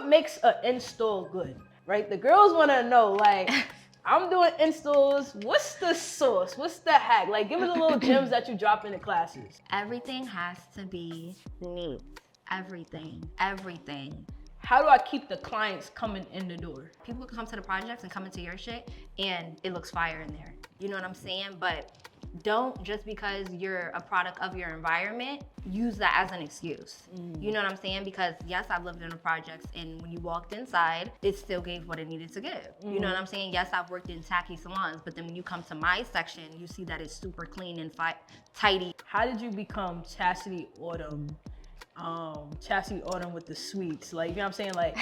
what makes an install good, right? The girls want to know, like, I'm doing installs. What's the sauce? What's the hack? Like, give us a little gems that you drop in the classes. Everything has to be neat. Everything. How do I keep the clients coming in the door? People come to the projects and come into your shit and it looks fire in there. You know what I'm saying? But don't, just because you're a product of your environment, use that as an excuse. You know what I'm saying? Because yes, I've lived in the projects, and when you walked inside, it still gave what it needed to give. You know what I'm saying? Yes, I've worked in tacky salons, but then when you come to my section, you see that it's super clean and tidy. How did you become Chassidy Autumn? Chassidy Autumn with the sweets, like, you know what I'm saying? Like,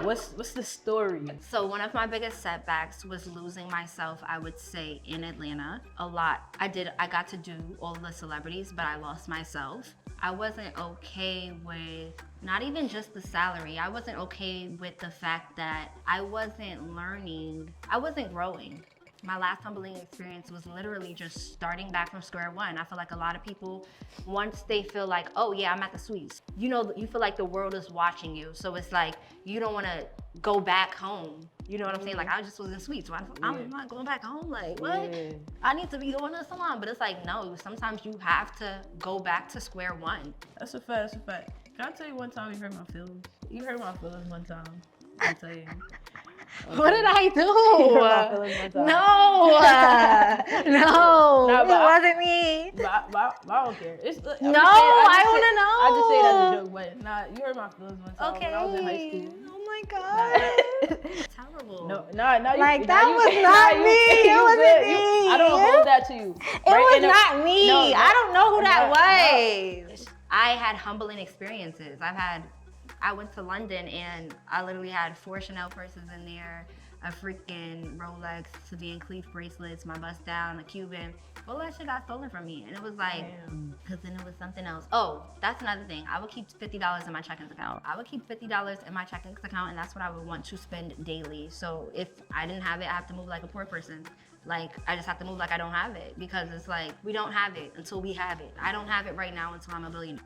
what's the story? So one of my biggest setbacks was losing myself, I would say, in Atlanta a lot. I got to do all the celebrities, but I lost myself. I wasn't okay with not even just the salary. I wasn't okay with the fact that I wasn't learning, I wasn't growing. My last humbling experience was literally just starting back from square one. I feel like a lot of people, once they feel like, oh yeah, I'm at the suites, you know, you feel like the world is watching you. So it's like, you don't want to go back home. You know what I'm saying? Like, I just was in suites. So I'm not going back home. Like, what? Yeah. I need to be going to the salon. But it's like, no, sometimes you have to go back to square one. That's a fact, that's a fact. Can I tell you one time you hurt my feelings? You hurt my feelings one time. I'll tell you. Okay. What did I do? No, it wasn't me. I don't care. I want to know. I just say that as a joke, but nah, you hurt my feelings one time when I was in high school. Oh my God. Terrible. No, like, that was not me. It wasn't me. I don't hold that to you. It was not me. I don't know who that was. I had humbling experiences. I went to London and I literally had 4 Chanel purses in there, a freaking Rolex, Van Cleef bracelets, my bust down, a Cuban. All that shit got stolen from me. And it was like, because then it was something else. Oh, that's another thing. I would keep $50 in my checking account. I would keep $50 in my checking account, and that's what I would want to spend daily. So if I didn't have it, I have to move like a poor person. Like, I just have to move like I don't have it, because it's like, we don't have it until we have it. I don't have it right now until I'm a billionaire.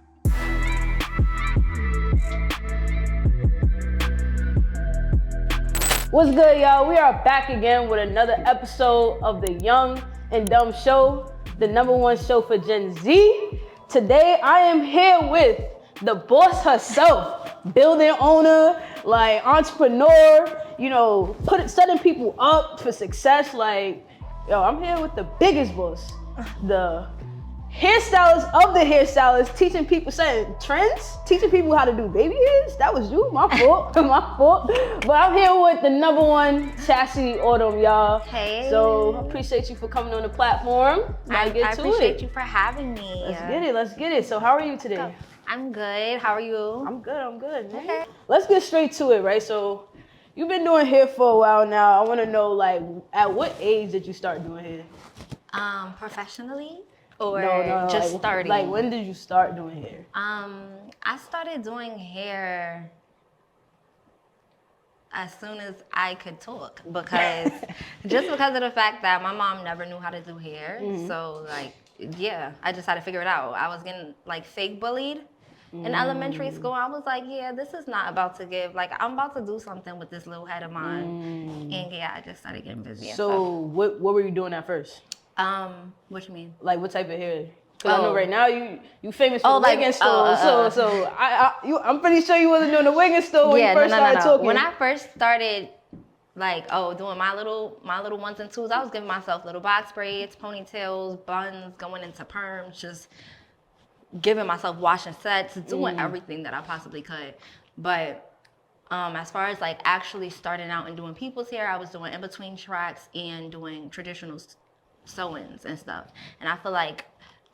What's good, y'all? We are back again with another episode of the Young and Dumb Show, the #1 show for Gen Z. Today, I am here with the boss herself, building owner, like entrepreneur, you know, setting people up for success. Like, yo, I'm here with the biggest boss, the hairstylist of the hairstylists, teaching people certain trends, teaching people how to do baby hairs. That was you, my fault, my fault. But I'm here with the #1 Chassidy Autumn, y'all. Hey. So I appreciate you for coming on the platform. I appreciate you for having me. Let's get it. So how are you today? I'm good. How are you? I'm good, man. Okay. Let's get straight to it, right? So you've been doing hair for a while now. I want to know, like, at what age did you start doing hair? Professionally? Or no, just like, starting? Like, when did you start doing hair? I started doing hair as soon as I could talk, because just because of the fact that my mom never knew how to do hair. So like, yeah, I just had to figure it out. I was getting like fake bullied in elementary school. I was like, yeah, this is not about to give. Like, I'm about to do something with this little head of mine. And yeah, I just started getting busy. So what were you doing at first? What you mean? Like, what type of hair? Because I know right now you famous for the wig install. So I'm pretty sure you wasn't doing the wig install when you first started talking. When I first started, like, doing my little ones and twos, I was giving myself little box braids, ponytails, buns, going into perms, just giving myself washing sets, doing everything that I possibly could. But as far as like actually starting out and doing people's hair, I was doing in between tracks and doing traditional sew-ins and stuff. And I feel like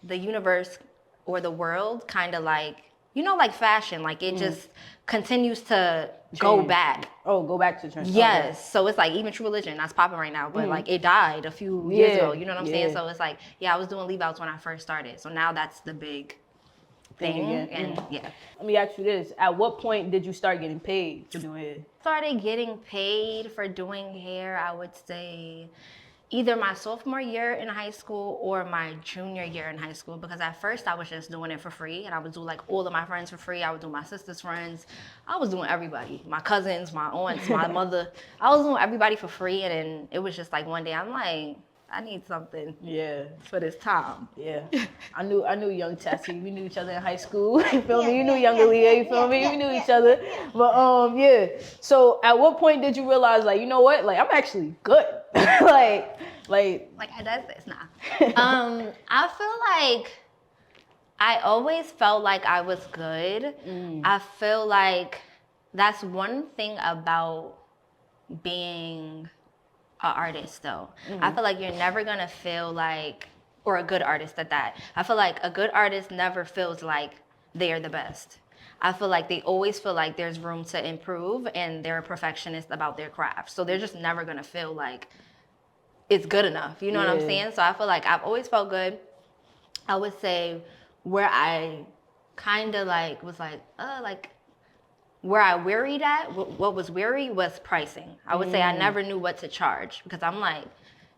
the universe or the world kind of like, you know, like fashion, like it just continues to go back. Oh, go back to trend. Yes. Okay. So it's like even True Religion, that's popping right now, but like it died a few years ago. You know what I'm saying? So it's like, yeah, I was doing leave outs when I first started. So now that's the big thing. And yeah. Let me ask you this. At what point did you start getting paid for doing hair? Started getting paid for doing hair, I would say either my sophomore year in high school or my junior year in high school, because at first I was just doing it for free, and I would do like all of my friends for free. I would do my sister's friends. I was doing everybody, my cousins, my aunts, my mother. I was doing everybody for free, and then it was just like one day I'm like, I need something for this time. Yeah. I knew young Tessie. We knew each other in high school. You feel me? You knew young Aaliyah, you feel me? We knew each other. But yeah. So at what point did you realize, like, you know what? Like, I'm actually good. like I does this now. I feel like I always felt like I was good. I feel like that's one thing about being an artist, though. I feel like you're never gonna feel like, or a good artist at that. I feel like a good artist never feels like they're the best. I feel like they always feel like there's room to improve, and they're a perfectionist about their craft. So they're just never gonna feel like it's good enough. You know what I'm saying? So I feel like I've always felt good. I would say where I kind of like was like where I wearied at, what was weary was pricing. I would say I never knew what to charge, because I'm like,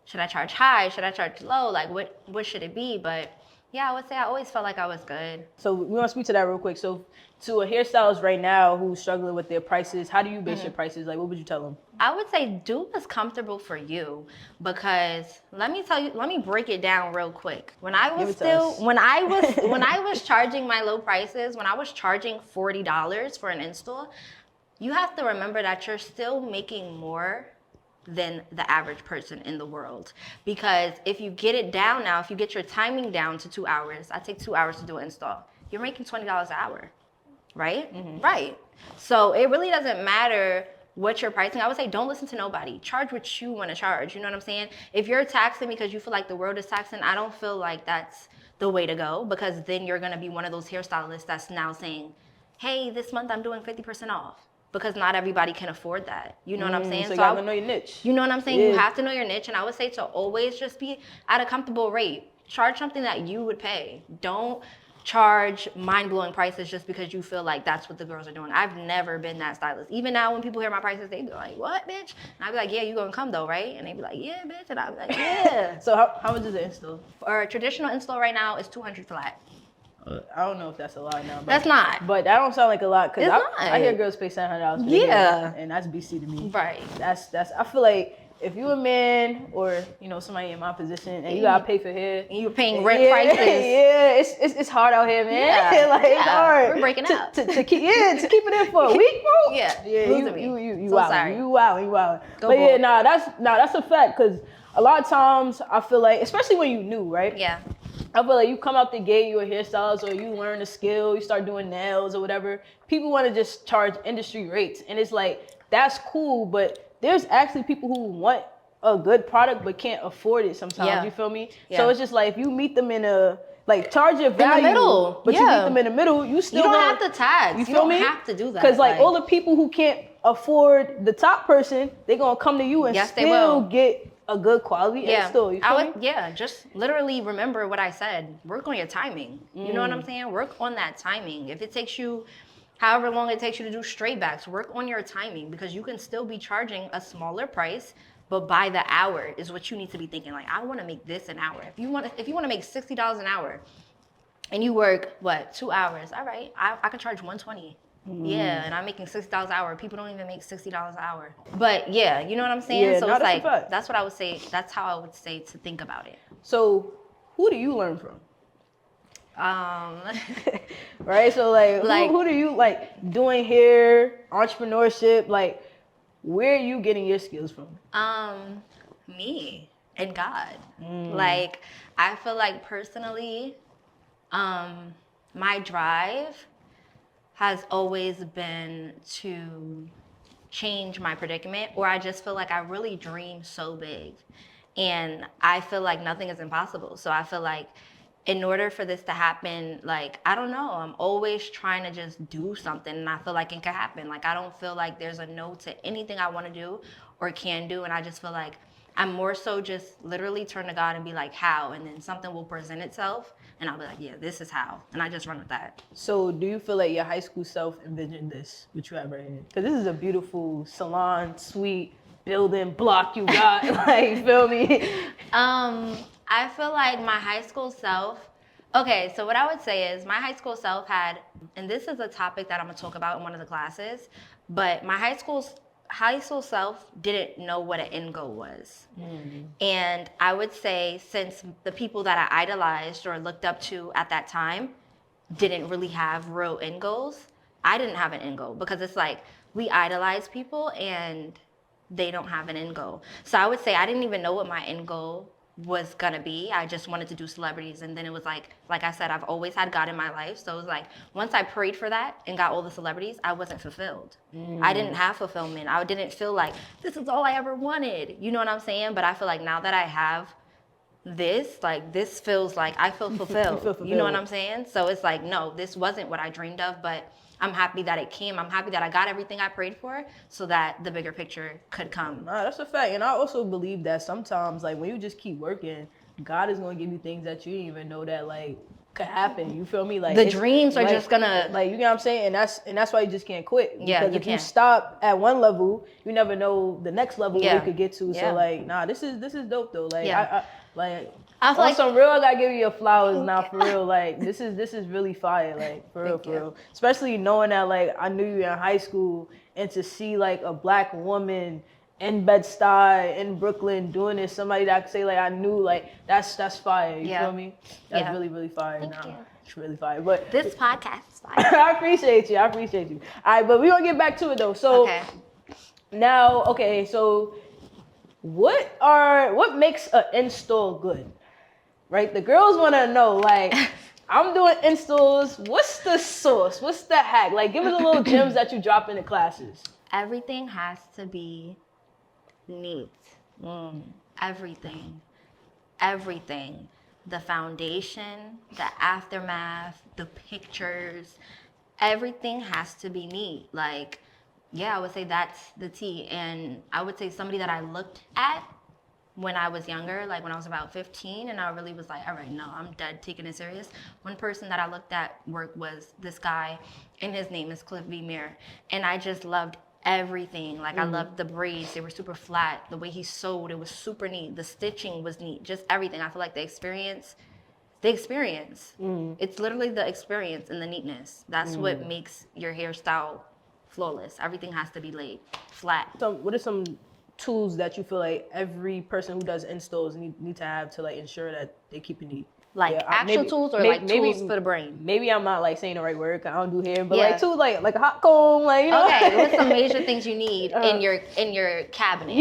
should I charge high? Should I charge low? Like, what should it be? But yeah, I would say I always felt like I was good. So we want to speak to that real quick. So to a hairstylist right now who's struggling with their prices, how do you base your prices? Like, what would you tell them? I would say do what's comfortable for you, because let me break it down real quick. When I was charging my low prices, when I was charging $40 for an install, you have to remember that you're still making more than the average person in the world. Because if you get it down now, if you get your timing down to 2 hours, I take 2 hours to do an install, you're making $20 an hour, right? Right. So it really doesn't matter what you're pricing. I would say don't listen to nobody. Charge what you want to charge. You know what I'm saying? If you're taxing because you feel like the world is taxing, I don't feel like that's the way to go, because then you're going to be one of those hairstylists that's now saying, hey, this month I'm doing 50% off. Because not everybody can afford that. You know what I'm saying? So you gotta know your niche. You know what I'm saying? You have to know your niche. And I would say to always just be at a comfortable rate. Charge something that you would pay. Don't charge mind-blowing prices just because you feel like that's what the girls are doing. I've never been that stylist. Even now when people hear my prices, they be like, what, bitch? And I'd be like, yeah, you gonna come though, right? And they be like, yeah, bitch. And I'd be like, yeah. So how much is the install? For a traditional install right now is $200 flat. I don't know if that's a lot now. But, that's not. But that don't sound like a lot, because I hear girls pay $700 for their hair, and that's BC to me. Right. That's. I feel like if you a man or somebody in my position and you gotta pay for hair, and you're paying rent prices. Yeah, it's hard out here, man. It's hard. We're breaking up to keep it in for a week, bro. Yeah. You so out. sorry. You out. Go but bold. that's a fact, because a lot of times I feel like, especially when you new, right? Yeah. I feel like you come out the gate, you're a hairstylist, or you learn a skill, you start doing nails or whatever. People want to just charge industry rates. And it's like, that's cool, but there's actually people who want a good product but can't afford it sometimes. You feel me? Yeah. So it's just like, if you meet them in a, like, charge your value, in the middle. But you meet them in the middle, you still don't have to tax. You feel me? You don't have to do that. Because like all the people who can't afford the top person, they're going to come to you and still get a good quality install. You feel me? Just literally remember what I said. Work on your timing. You know what I'm saying? Work on that timing. If it takes you however long it takes you to do straight backs, work on your timing, because you can still be charging a smaller price, but by the hour is what you need to be thinking. Like, I want to make this an hour. If you want to make $60 an hour and you work 2 hours, all right, I can charge $120. Yeah, and I'm making $60 an hour. People don't even make $60 an hour. But yeah, you know what I'm saying? Yeah, so it's like, that's what I would say. That's how I would say to think about it. So who do you learn from? Right? So like who do you like doing hair, entrepreneurship, like where are you getting your skills from? Me and God. Like, I feel like personally, my drive has always been to change my predicament, or I just feel like I really dream so big, and I feel like nothing is impossible. So I feel like in order for this to happen, like, I don't know, I'm always trying to just do something, and I feel like it can happen. Like, I don't feel like there's a no to anything I want to do or can do, and I just feel like I'm more so just literally turn to God and be like, how? And then something will present itself, and I'll be like, yeah, this is how. And I just run with that. So do you feel like your high school self envisioned this, what you have right here? Because this is a beautiful salon suite building block you got? Like, you feel me? I feel like my high school self. Okay, so what I would say is my high school self had, and this is a topic that I'm gonna talk about in one of the classes, but my high school self didn't know what an end goal was. And I would say since the people that I idolized or looked up to at that time didn't really have real end goals, I didn't have an end goal, because it's like we idolize people and they don't have an end goal. So I would say I didn't even know what my end goal was gonna be. I just wanted to do celebrities, and then it was like I said, I've always had God in my life, so it was like once I prayed for that and got all the celebrities, I wasn't fulfilled. I didn't have fulfillment. I didn't feel like this is all I ever wanted, you know what I'm saying? But I feel like now that I have this, like, this feels like I feel fulfilled. You know what I'm saying? So it's like, no, this wasn't what I dreamed of, but I'm happy that it came. I'm happy that I got everything I prayed for so that the bigger picture could come. Nah, that's a fact. And I also believe that sometimes, like, when you just keep working, God is going to give you things that you didn't even know that, like, could happen. You feel me? Like, the dreams are like, just gonna, like, you know what I'm saying? And that's why you just can't quit. Yeah, because you if can't. you stop at one level, you never know the next level where Yeah. you could get to. Yeah. So, like, nah, this is dope though. Like, Yeah. I feel like some real, I gotta give you your flowers now, for real. Like, this is really fire. Like, for real. Especially knowing that, like, I knew you in high school, and to see like a Black woman in Bed-Stuy, in Brooklyn, doing this, somebody that I could say, like, I knew, like, that's fire. You feel me? That's really, really fire. Thank you. It's really fire. But this podcast is fire. I appreciate you. All right, but we're gonna get back to it though. So now, so what makes an install good? Right? The girls wanna know, like, I'm doing installs. What's the sauce? What's the hack? Like, give us a little gems that you drop in the classes. Everything has to be neat. Everything. The foundation, the aftermath, the pictures, everything has to be neat. Like, yeah, I would say that's the T. And I would say somebody that I looked at when I was younger, like when I was about 15, and I really was like, all right, no, I'm dead taking it serious. One person that I looked at work was this guy, and his name is Cliff V. Mir. And I just loved everything. Like, I loved the braids. They were super flat. The way he sewed, it was super neat. The stitching was neat. Just everything. I feel like the experience. It's literally the experience and the neatness. That's what makes your hairstyle flawless. Everything has to be laid flat. So what are some tools that you feel like every person who does installs need to have to, like, ensure that they keep it neat? Like, actual tools, or like tools for the brain? Maybe I'm not, like, saying the right word, 'cause I don't do hair, but like tools, like a hot comb, like, you know. Okay, what's some major things you need in your cabinet?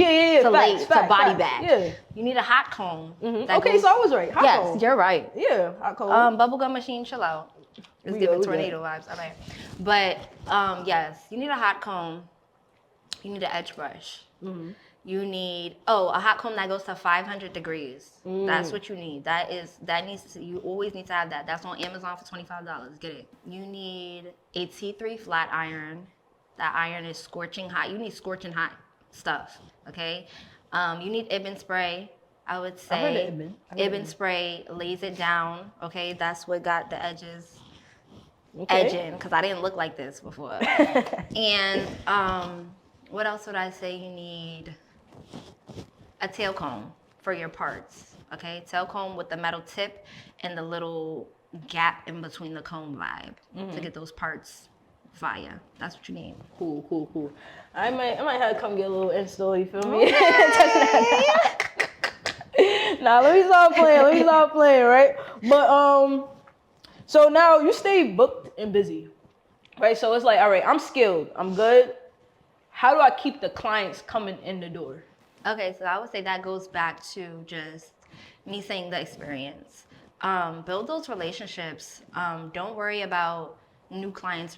Facts, to body bag. Yeah. You need a hot comb. Okay, so I was right. Hot comb. Yes, you're right. Yeah, hot comb. Bubblegum machine, chill out. It's giving tornado vibes. All right. But yes, you need a hot comb. You need an edge brush. You need a hot comb that goes to 500 degrees. That's what you need. You always need to have that. That's on Amazon for $25. Get it. You need a T3 flat iron. That iron is scorching hot. You need scorching hot stuff. Okay. You need Ibn spray. I would say Ibn spray lays it down. Okay, that's what got the edges edging, because I didn't look like this before. And what else would I say you need? A tail comb for your parts. Okay, tail comb with the metal tip and the little gap in between the comb vibe to get those parts fire. That's what you need. Cool. I might have to come get a little install. You feel me? Nah, let me stop playing, right? But so now you stay booked and busy, right? So it's like, all right, I'm skilled, I'm good. How do I keep the clients coming in the door? Okay, so I would say that goes back to just me saying the experience. Build those relationships. Don't worry about new clients,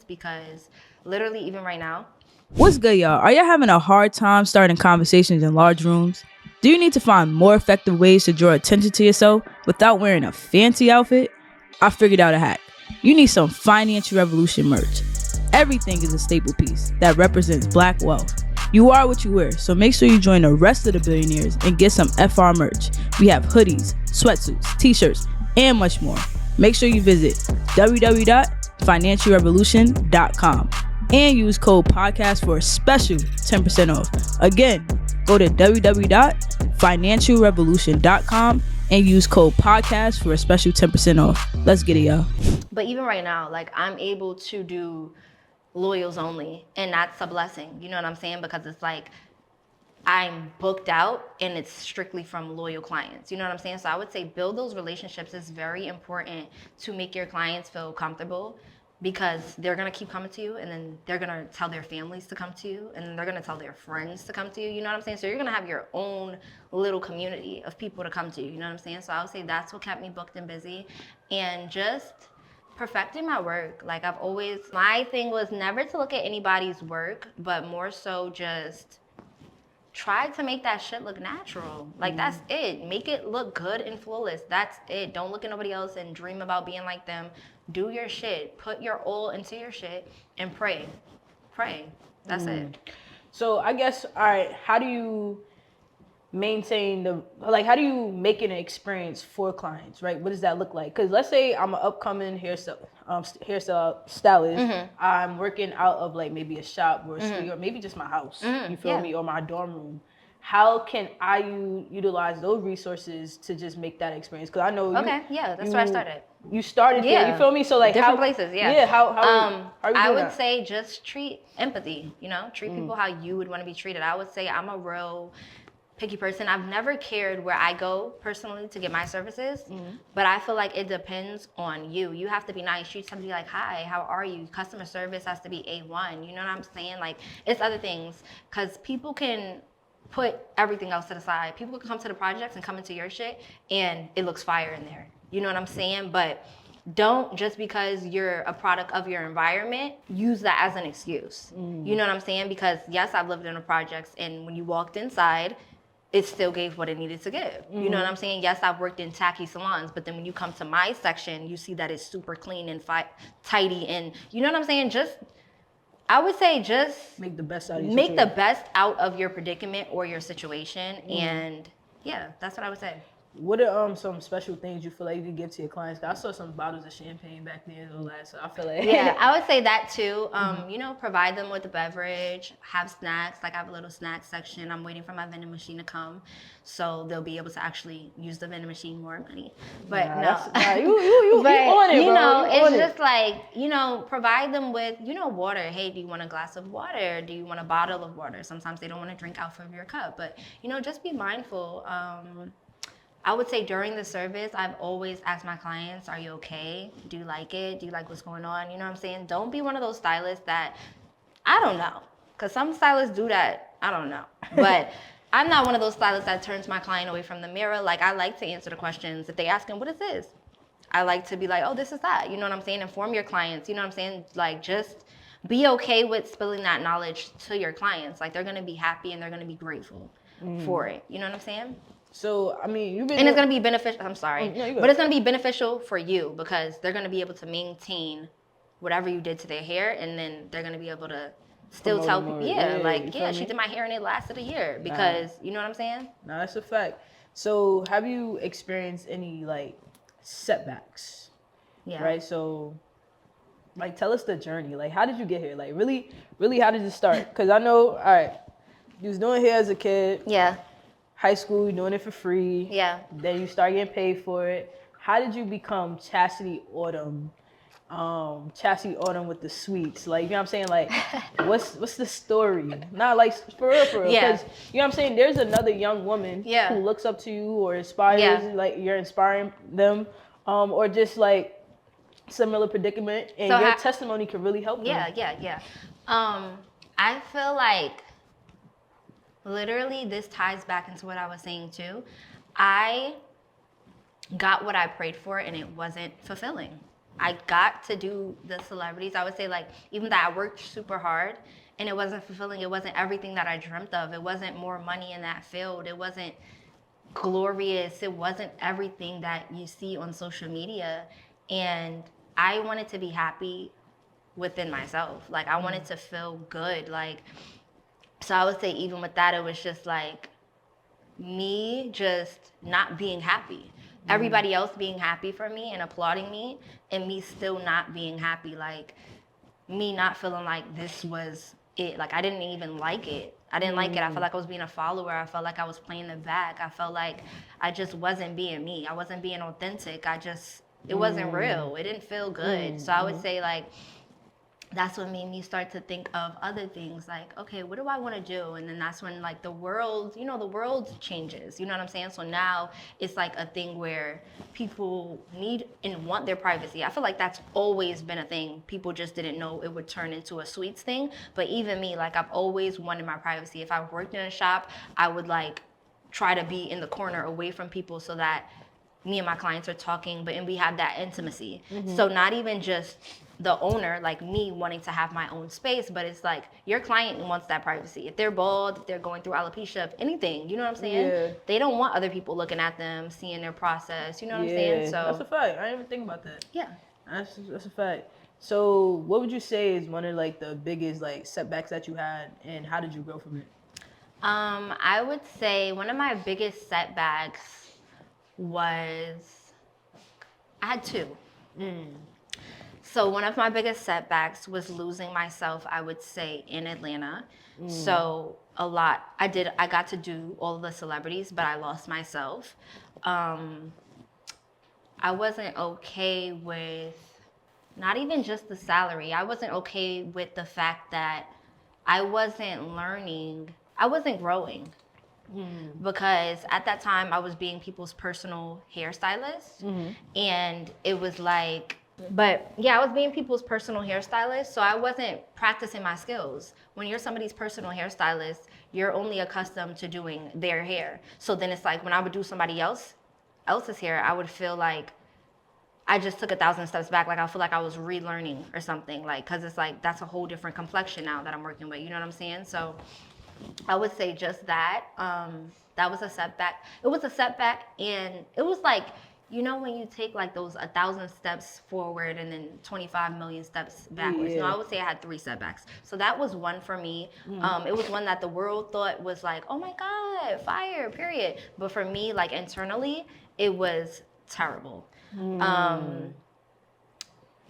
because literally even right now. What's good, y'all? Are y'all having a hard time starting conversations in large rooms? Do you need to find more effective ways to draw attention to yourself without wearing a fancy outfit? I figured out a hack. You need some Financial Revolutionn merch. Everything is a staple piece that represents Black wealth. You are what you wear, so make sure you join the rest of the billionaires and get some FR merch. We have hoodies, sweatsuits, t-shirts, and much more. Make sure you visit www.financialrevolutionn.com. and use code podcast for a special 10% off. Again, go to www.financialrevolutionn.com and use code podcast for a special 10% off. Let's get it, y'all. But even right now, like, I'm able to do loyals only, and that's a blessing. You know what I'm saying? Because it's like I'm booked out and it's strictly from loyal clients. You know what I'm saying? So I would say build those relationships is very important to make your clients feel comfortable, because they're going to keep coming to you, and then they're going to tell their families to come to you, and then they're going to tell their friends to come to you. You know what I'm saying? So you're going to have your own little community of people to come to you. You know what I'm saying? So I would say that's what kept me booked and busy, and just perfecting my work. Like, I've always, my thing was never to look at anybody's work, but more so just try to make that shit look natural. Like, that's it. Make it look good and flawless. That's it. Don't look at nobody else and dream about being like them. Do your shit. Put your all into your shit and pray. Pray. That's it. So I guess, all right, how do you maintain how do you make it an experience for clients, right? What does that look like? Because let's say I'm an upcoming hairstyle stylist. I'm working out of like maybe a shop or a studio, or maybe just my house, you feel me, or my dorm room. How can I utilize those resources to just make that experience? Because I know that's where I started. You started there, you feel me? So like different places, how are you I doing would that? say just treat empathy, you know, treat people how you would want to be treated. I would say I'm a real picky person. I've never cared where I go personally to get my services, but I feel like it depends on you. You have to be nice. Treat somebody like, hi, how are you? Customer service has to be A1. You know what I'm saying? Like, it's other things, because people can put everything else to the side. People can come to the projects and come into your shit and it looks fire in there. You know what I'm saying? But don't, just because you're a product of your environment, use that as an excuse. You know what I'm saying? Because yes, I've lived in the projects, and when you walked inside, it still gave what it needed to give. You know what I'm saying? Yes, I've worked in tacky salons, but then when you come to my section, you see that it's super clean and tidy, and you know what I'm saying? I would say just make the best out of the best out of your predicament or your situation, and yeah, that's what I would say. What are some special things you feel like you can give to your clients? I saw some bottles of champagne back there and all that, so I feel like I would say that too. You know, provide them with a beverage, have snacks. Like, I have a little snack section. I'm waiting for my vending machine to come, so they'll be able to actually use the vending machine more money. But you on it, you bro. know, it's just like, you know, provide them with, you know, water. Hey, do you want a glass of water? Do you want a bottle of water? Sometimes they don't want to drink out of your cup, but you know, just be mindful. I would say during the service, I've always asked my clients, are you okay? Do you like it? Do you like what's going on? You know what I'm saying? Don't be one of those stylists that, I don't know, because some stylists do that. I don't know. But I'm not one of those stylists that turns my client away from the mirror. Like, I like to answer the questions. If they ask them, what is this? I like to be like, oh, this is that. You know what I'm saying? Inform your clients. You know what I'm saying? Like, just be okay with spilling that knowledge to your clients. Like, they're going to be happy and they're going to be grateful for it. You know what I'm saying? So, I mean, it's going to be beneficial. I'm sorry. But it's going to be beneficial for you, because they're going to be able to maintain whatever you did to their hair, and then they're going to be able to still tell people, she did my hair and it lasted a year, because you know what I'm saying? No, that's a fact. So, have you experienced any, like, setbacks? Yeah. Right? So, like, tell us the journey. Like, how did you get here? Like, really, how did it start? Because I know, all right, you was doing hair as a kid. Yeah. High school, you're doing it for free. Yeah. Then you start getting paid for it. How did you become Chassidy Autumn? Chassidy Autumn with the sweets. Like, you know what I'm saying? Like, what's the story? Not like for real. Yeah. Because, you know what I'm saying? There's another young woman who looks up to you or inspires, like you're inspiring them, or just like similar predicament, and your testimony can really help them. Yeah. I feel like, literally, this ties back into what I was saying too. I got what I prayed for, and it wasn't fulfilling. I got to do the celebrities. I would say, like, even though I worked super hard and it wasn't fulfilling, it wasn't everything that I dreamt of. It wasn't more money in that field. It wasn't glorious. It wasn't everything that you see on social media. And I wanted to be happy within myself. Like, I wanted to feel good. Like, so I would say even with that, it was just like me just not being happy. Everybody else being happy for me and applauding me, and me still not being happy. Like, me not feeling like this was it. Like I didn't even like it. I didn't like it. I felt like I was being a follower. I felt like I was playing the back. I felt like I just wasn't being me. I wasn't being authentic. It wasn't real. It didn't feel good. So I would say like, that's what made me start to think of other things like, okay, what do I want to do? And then that's when like the world changes, you know what I'm saying? So now it's like a thing where people need and want their privacy. I feel like that's always been a thing. People just didn't know it would turn into a sweets thing. But even me, like I've always wanted my privacy. If I worked in a shop, I would like try to be in the corner away from people so that me and my clients are talking, and we have that intimacy. So not even just the owner, like me wanting to have my own space, but it's like your client wants that privacy. If they're bald, if they're going through alopecia, anything, you know what I'm saying? Yeah. They don't want other people looking at them, seeing their process, you know what I'm saying? So that's a fact. I didn't even think about that. yeah. That's a fact. So what would you say is one of like the biggest like setbacks that you had, and how did you grow from it? I would say one of my biggest setbacks was, I had two. So one of my biggest setbacks was losing myself, I would say, in Atlanta. So I got to do all of the celebrities, but I lost myself. I wasn't okay with not even just the salary. I wasn't okay with the fact that I wasn't learning, I wasn't growing. Because at that time I was being people's personal hairstylist, and it was like, but yeah, I was being people's personal hairstylist, so I wasn't practicing my skills. When you're somebody's personal hairstylist, you're only accustomed to doing their hair. So then it's like when I would do somebody else's hair, I would feel like I just took 1,000 steps back. Like I feel like I was relearning or something, like, because it's like that's a whole different complexion now that I'm working with, you know what I'm saying? So I would say just that. That was a setback. It was a setback, and it was like, you know, when you take like those 1,000 steps forward and then 25 million steps backwards. Yeah. No, I would say I had 3 setbacks. So that was one for me. It was one that the world thought was like, oh my God, fire, period. But for me, like internally, it was terrible.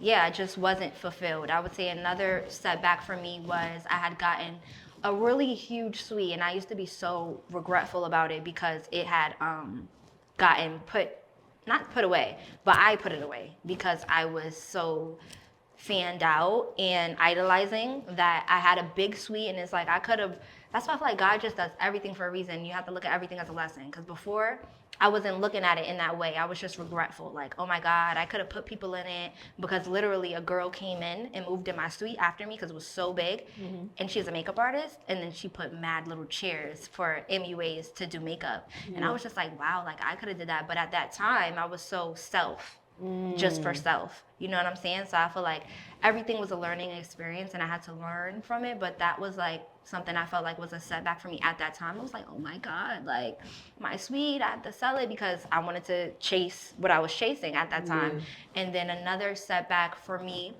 Yeah, it just wasn't fulfilled. I would say another setback for me was I had gotten a really huge suite, and I used to be so regretful about it because it had gotten not put away, but I put it away because I was so fanned out and idolizing that I had a big suite, and it's like that's why I feel like God just does everything for a reason. You have to look at everything as a lesson, because before I wasn't looking at it in that way. I was just regretful, like, oh my God, I could have put people in it, because literally a girl came in and moved in my suite after me because it was so big, and she's a makeup artist, and then she put mad little chairs for MUAs to do makeup, and I was just like, wow, like I could have did that, but at that time I was so just for self, you know what I'm saying? So I feel like everything was a learning experience, and I had to learn from it, but that was like something I felt like was a setback for me at that time. I was like, oh my God, like my suite, I had to sell it because I wanted to chase what I was chasing at that time. And then another setback for me,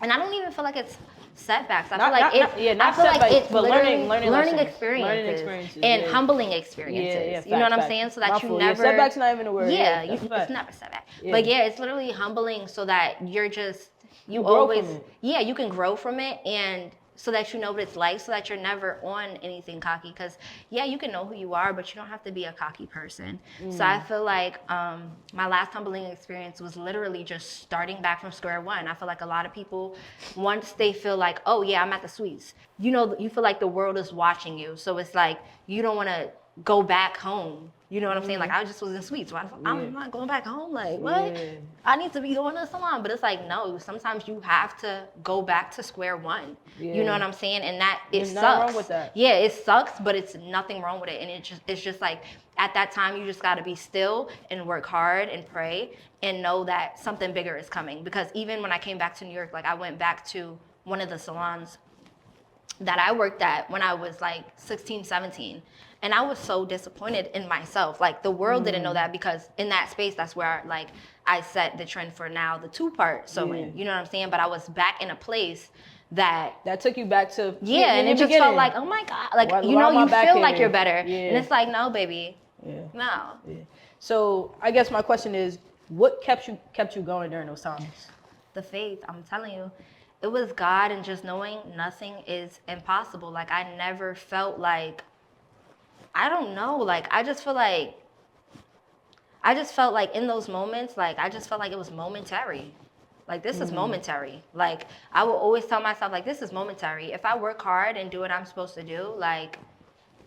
and I don't even feel like it's setbacks. I feel like it's learning experiences and humbling experiences. You know what I'm saying? So that you never setback's not even a word. Yeah, it's never setback. But yeah, it's literally humbling so that you can grow from it, and so that you know what it's like, so that you're never on anything cocky. Because yeah, you can know who you are, but you don't have to be a cocky person. So I feel like my last humbling experience was literally just starting back from square one. I feel like a lot of people, once they feel like, oh yeah, I'm at the suites, you know, you feel like the world is watching you. So it's like you don't want to go back home. You know what I'm saying? Like I just was in suites. So I'm not going back home. Like what? Yeah. I need to be going to the salon. But it's like, no, sometimes you have to go back to square one. Yeah. You know what I'm saying? And it sucks. Nothing wrong with that. Yeah, it sucks, but it's nothing wrong with it. And it's just like at that time you just gotta be still and work hard and pray and know that something bigger is coming. Because even when I came back to New York, like I went back to one of the salons that I worked at when I was like 16, 17. And I was so disappointed in myself. Like the world didn't know that, because in that space, that's where I set the trend for now, the 2-part sewing. You know what I'm saying? But I was back in a place that took you back to and it just felt like, oh my God, like you feel like you're better. And it's like, no, baby. No. So I guess my question is, what kept you going during those times? The faith, I'm telling you. it was God and just knowing nothing is impossible. Like, I never felt like, I don't know, like, I just felt like in those moments, like, I just felt like it was momentary. Like, this is momentary. Like, I will always tell myself, like, this is momentary. If I work hard and do what I'm supposed to do, like,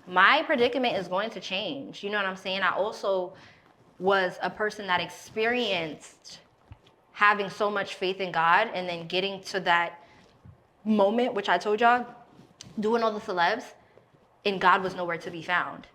my predicament is going to change. You know what I'm saying? I also was a person that experienced having so much faith in God and then getting to that moment, which I told y'all, doing all the celebs, and God was nowhere to be found.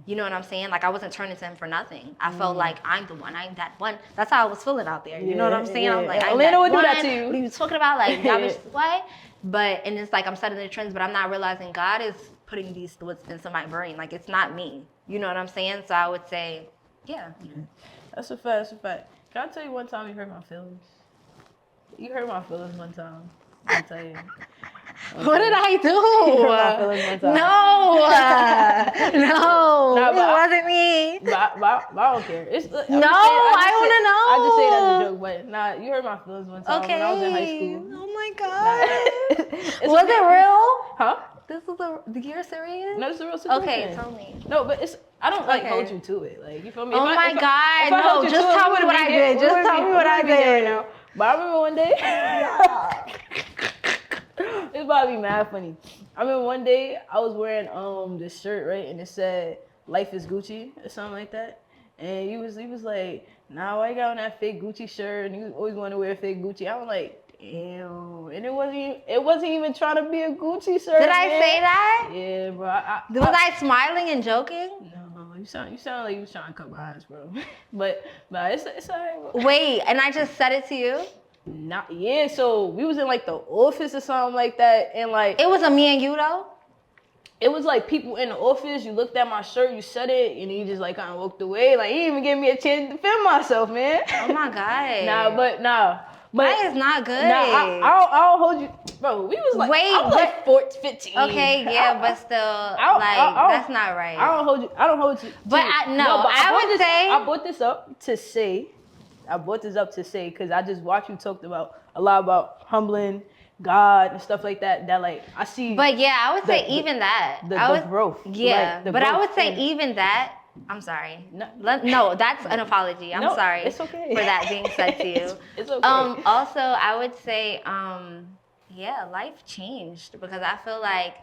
You know what I'm saying? Like, I wasn't turning to him for nothing. I felt like I'm the one. I'm that one. That's how I was feeling out there. You know what I'm saying? I'm like, Aaliyah would do that to you. What are you talking about? Like, y'all bitches, what? But, and it's like, I'm setting the trends, but I'm not realizing God is putting these thoughts into my brain. Like, it's not me. You know what I'm saying? So I would say, yeah. That's a fact. That's a fact. Can I tell you one time you hurt my feelings? You hurt my feelings one time. I'll tell you. What did I do? You hurt my feelings one time. No, Nah, it wasn't me. But I don't care. I want to know. I just say that as a joke, but nah, you hurt my feelings one time when I was in high school. Oh my God. Nah. Was it real? Huh? This is you're serious? No, it's a real situation. Okay, tell me. No, but I don't like hold you to it. Like, you feel me? Oh my God, no, just tell me what I did. Just tell me what I did right now. But I remember one day, it's about to be mad funny. I remember one day I was wearing this shirt, right, and it said "Life is Gucci" or something like that. And he was like, "Nah, why you got on that fake Gucci shirt?" And he always wanted to wear fake Gucci. I was like, damn. And it wasn't even trying to be a Gucci shirt. Did I say that? Yeah, bro. Was I smiling and joking? No, you sound like you was trying to cut my eyes, bro. but it's alright, bro. Wait, and I just said it to you? Yeah, so we was in like the office or something like that, and like It was a me and you though? it was like people in the office. You looked at my shirt, you said it, and you just like kind of walked away. Like, he didn't even give me a chance to defend myself, man. Oh my God. Nah. But that is not good. Nah, I'll hold you, bro. We was like, I was like 14, 15. Okay, yeah, but still, that's not right. I don't hold you. But I would say I brought this up to say because I just watched you talked about a lot about humbling God and stuff like that. That like I see. But yeah, I would say even that. The growth. Yeah, like, but I would say even that. I'm sorry. No, that's an apology. I'm sorry. It's okay. For that being said to you. It's okay. Also, I would say, yeah, life changed because I feel like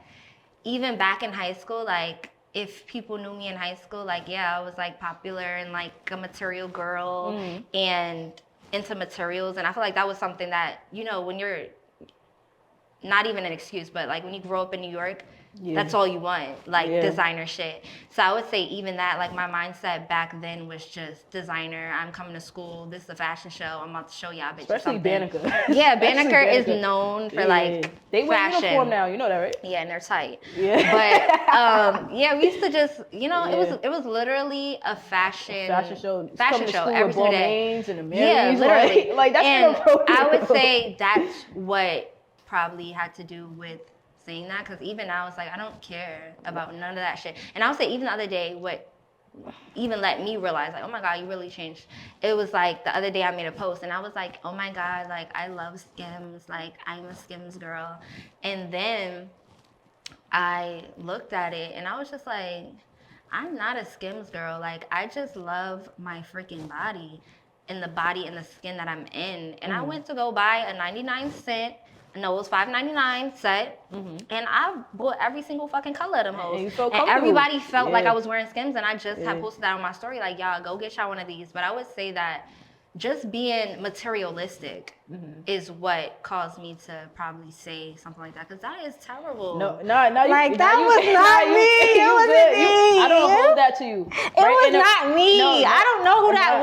even back in high school, like if people knew me in high school, like, yeah, I was like popular and like a material girl and into materials. And I feel like that was something that, you know, when you're not even an excuse, but like when you grow up in New York, that's all you want, like designer shit. So I would say even that, like my mindset back then was just designer. I'm coming to school. This is a fashion show. I'm about to show y'all bitches Especially something. Banneker. Yeah, Banneker is known for like they wear fashion. uniform now. You know that, right? Yeah, and they're tight. Yeah. But yeah, we used to just, you know, it was literally a fashion show every single day. And the yeah, literally. Like that's and inappropriate. I would say that's what probably had to do with saying that, because even now it's like I don't care about none of that shit. And I would say even the other day, what even let me realize, like, oh my God, you really changed. It was like the other day I made a post and I was like, oh my God, like I love Skims, like I'm a Skims girl. And then I looked at it and I was just like, I'm not a Skims girl. Like I just love my freaking body and the body and the skin that I'm in. And I went to go buy a 99-cent, no, it was $5.99 set, and I bought every single fucking color of them hoes. And everybody felt like I was wearing Skims, and I just had posted that on my story, like, y'all, go get y'all one of these. But I would say that just being materialistic is what caused me to probably say something like that, because that is terrible. No, like that was not me. It wasn't me. I don't hold that to you. It was not me. I don't know who that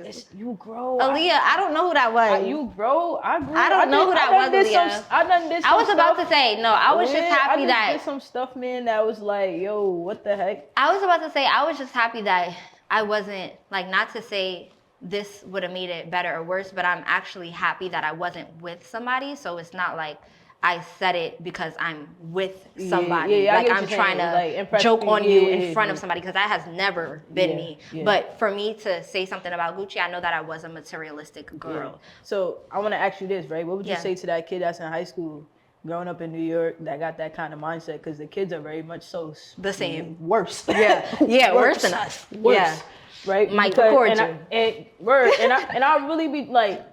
was. You grow. Aaliyah, I don't know who that was. You grow. I grew. I don't know who that was, Aaliyah. I done this. I was about to say, no, I was just happy that. I did some stuff, man, that was like, yo, what the heck? I was about to say, I was just happy that I wasn't, like, not to say this would have made it better or worse, but I'm actually happy that I wasn't with somebody, so it's not like I said it because I'm with somebody. Yeah, I like get what I'm you're trying saying. to Like, impress joke people. on Yeah, you yeah, in front yeah. of somebody, because that has never been me. Yeah. But for me to say something about Gucci, I know that I was a materialistic girl. Yeah. So I want to ask you this, right? What would you Yeah. say to that kid that's in high school, growing up in New York, that got that kind of mindset? Because the kids are very much so The same. worse. Yeah, worse than us. Worse. Yeah. Right? Mike, Because- record and you. I really be like,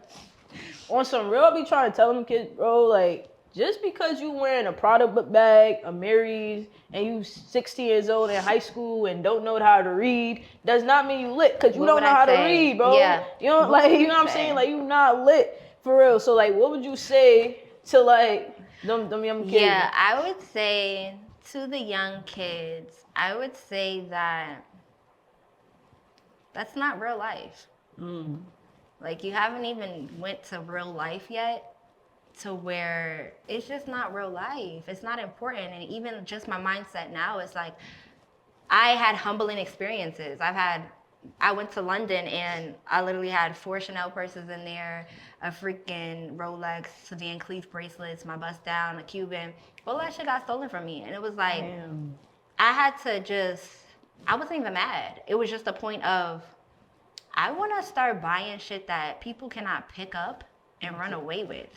on some real, I be trying to tell them kids, bro, like, just because you wearing a Prada book bag, a Mary's, and you 16 years old in high school and don't know how to read, does not mean you lit, because you What don't would know I how to say? read, bro. Yeah. You know, What like, would you know what I'm say? saying? Like, you not lit for real. So, like, what would you say to, like, them young kids? Yeah, I would say to the young kids, I would say that that's not real life. Like, you haven't even went to real life yet, to where it's just not real life. It's not important. And even just my mindset now is like, I had humbling experiences. I went to London and I literally had 4 Chanel purses in there, a freaking Rolex, Van Cleef bracelets, my bust down, a Cuban. All that shit got stolen from me. And it was like, Damn. I had to just, I wasn't even mad. It was just a point of, I want to start buying shit that people cannot pick up and run away with.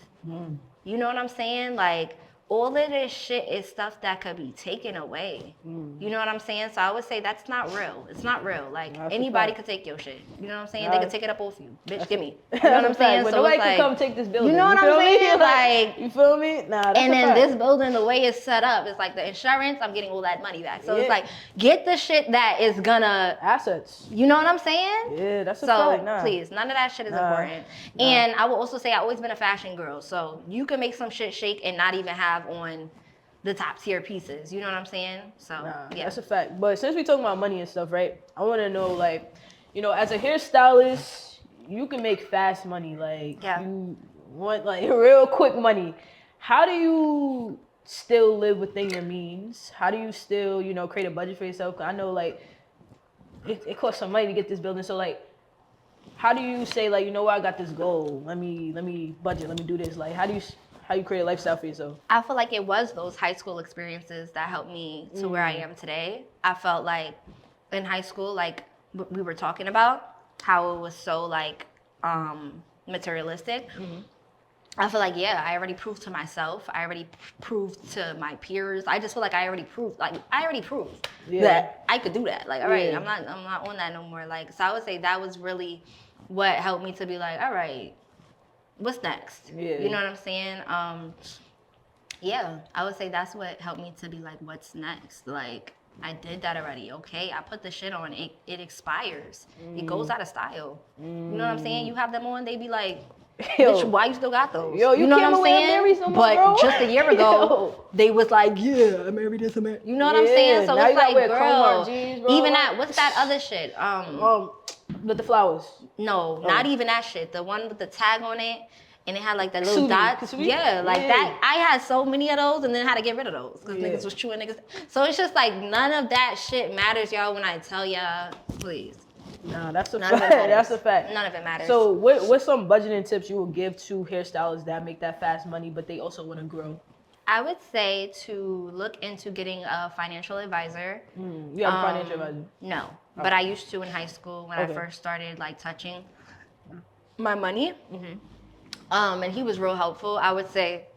You know what I'm saying? Like, all of this shit is stuff that could be taken away. You know what I'm saying? So I would say that's not real. It's not real. Like, That's a anybody fact. could take your shit. You know what I'm saying? Nah, they could take it up off you. Bitch, give me. You know what I'm saying? But So nobody it's can like, come take this building. you know what feel I'm me? saying? Like, you feel me? Nah, that's and a then fact. this building, the way it's set up, it's like the insurance, I'm getting all that money back. So it's Yeah. like, get the shit that is gonna, Assets. you know what I'm saying? Yeah, that's a So fact. Nah. please, none of that shit is Nah. important. And I will also say I've always been a fashion girl. So you can make some shit shake and not even have on the top tier pieces. You know what I'm saying? So Nah, yeah. that's a fact. But since we talking about money and stuff, right? I want to know, like, you know, as a hairstylist, you can make fast money. Like, Yeah. you want like real quick money. How do you still live within your means? How do you still, you know, create a budget for yourself? 'Cause I know, like, it costs some money to get this building. So, like, how do you say, like, you know what, I got this goal. Let me budget. Let me do this. Like, how do you create a lifestyle for yourself? I feel like it was those high school experiences that helped me to where I am today. I felt like in high school, like we were talking about, how it was so like materialistic. I feel like, yeah, I already proved to myself. I already proved to my peers. I just feel like I already proved Yeah. that I could do that. Like, all right, Yeah. I'm not on that no more. Like, so I would say that was really what helped me to be like, all right, what's next? Yeah. You know what I'm saying? Yeah, I would say that's what helped me to be like, what's next? Like, I did that already. Okay, I put the shit on. It expires. It goes out of style. You know what I'm saying? You have them on, they be like, bitch, why you still got those? Yo, you know can't what I'm wear saying? Marys no more, But bro. just a year ago, Yo. they was like, yeah, I married this, I married. You know what I'm Yeah, saying? So now it's you gotta like, wear chrome girl, jeans, bro. even that. What's that other shit? With the flowers. No, not even that shit. The one with the tag on it, and it had like that little Kasumi, dots. Kasumi? Yeah, like Yeah. that. I had so many of those, and then had to get rid of those because Yeah. niggas was chewing niggas. So it's just like none of that shit matters, y'all. When I tell y'all, please, Nah, that's a none of it fact. matters. That's a fact. None of it matters. So, what's some budgeting tips you will give to hairstylists that make that fast money, but they also want to grow? I would say to look into getting a financial advisor. You have a financial advisor. No, but I used to in high school when I Okay. first started like touching my money. And he was real helpful. I would say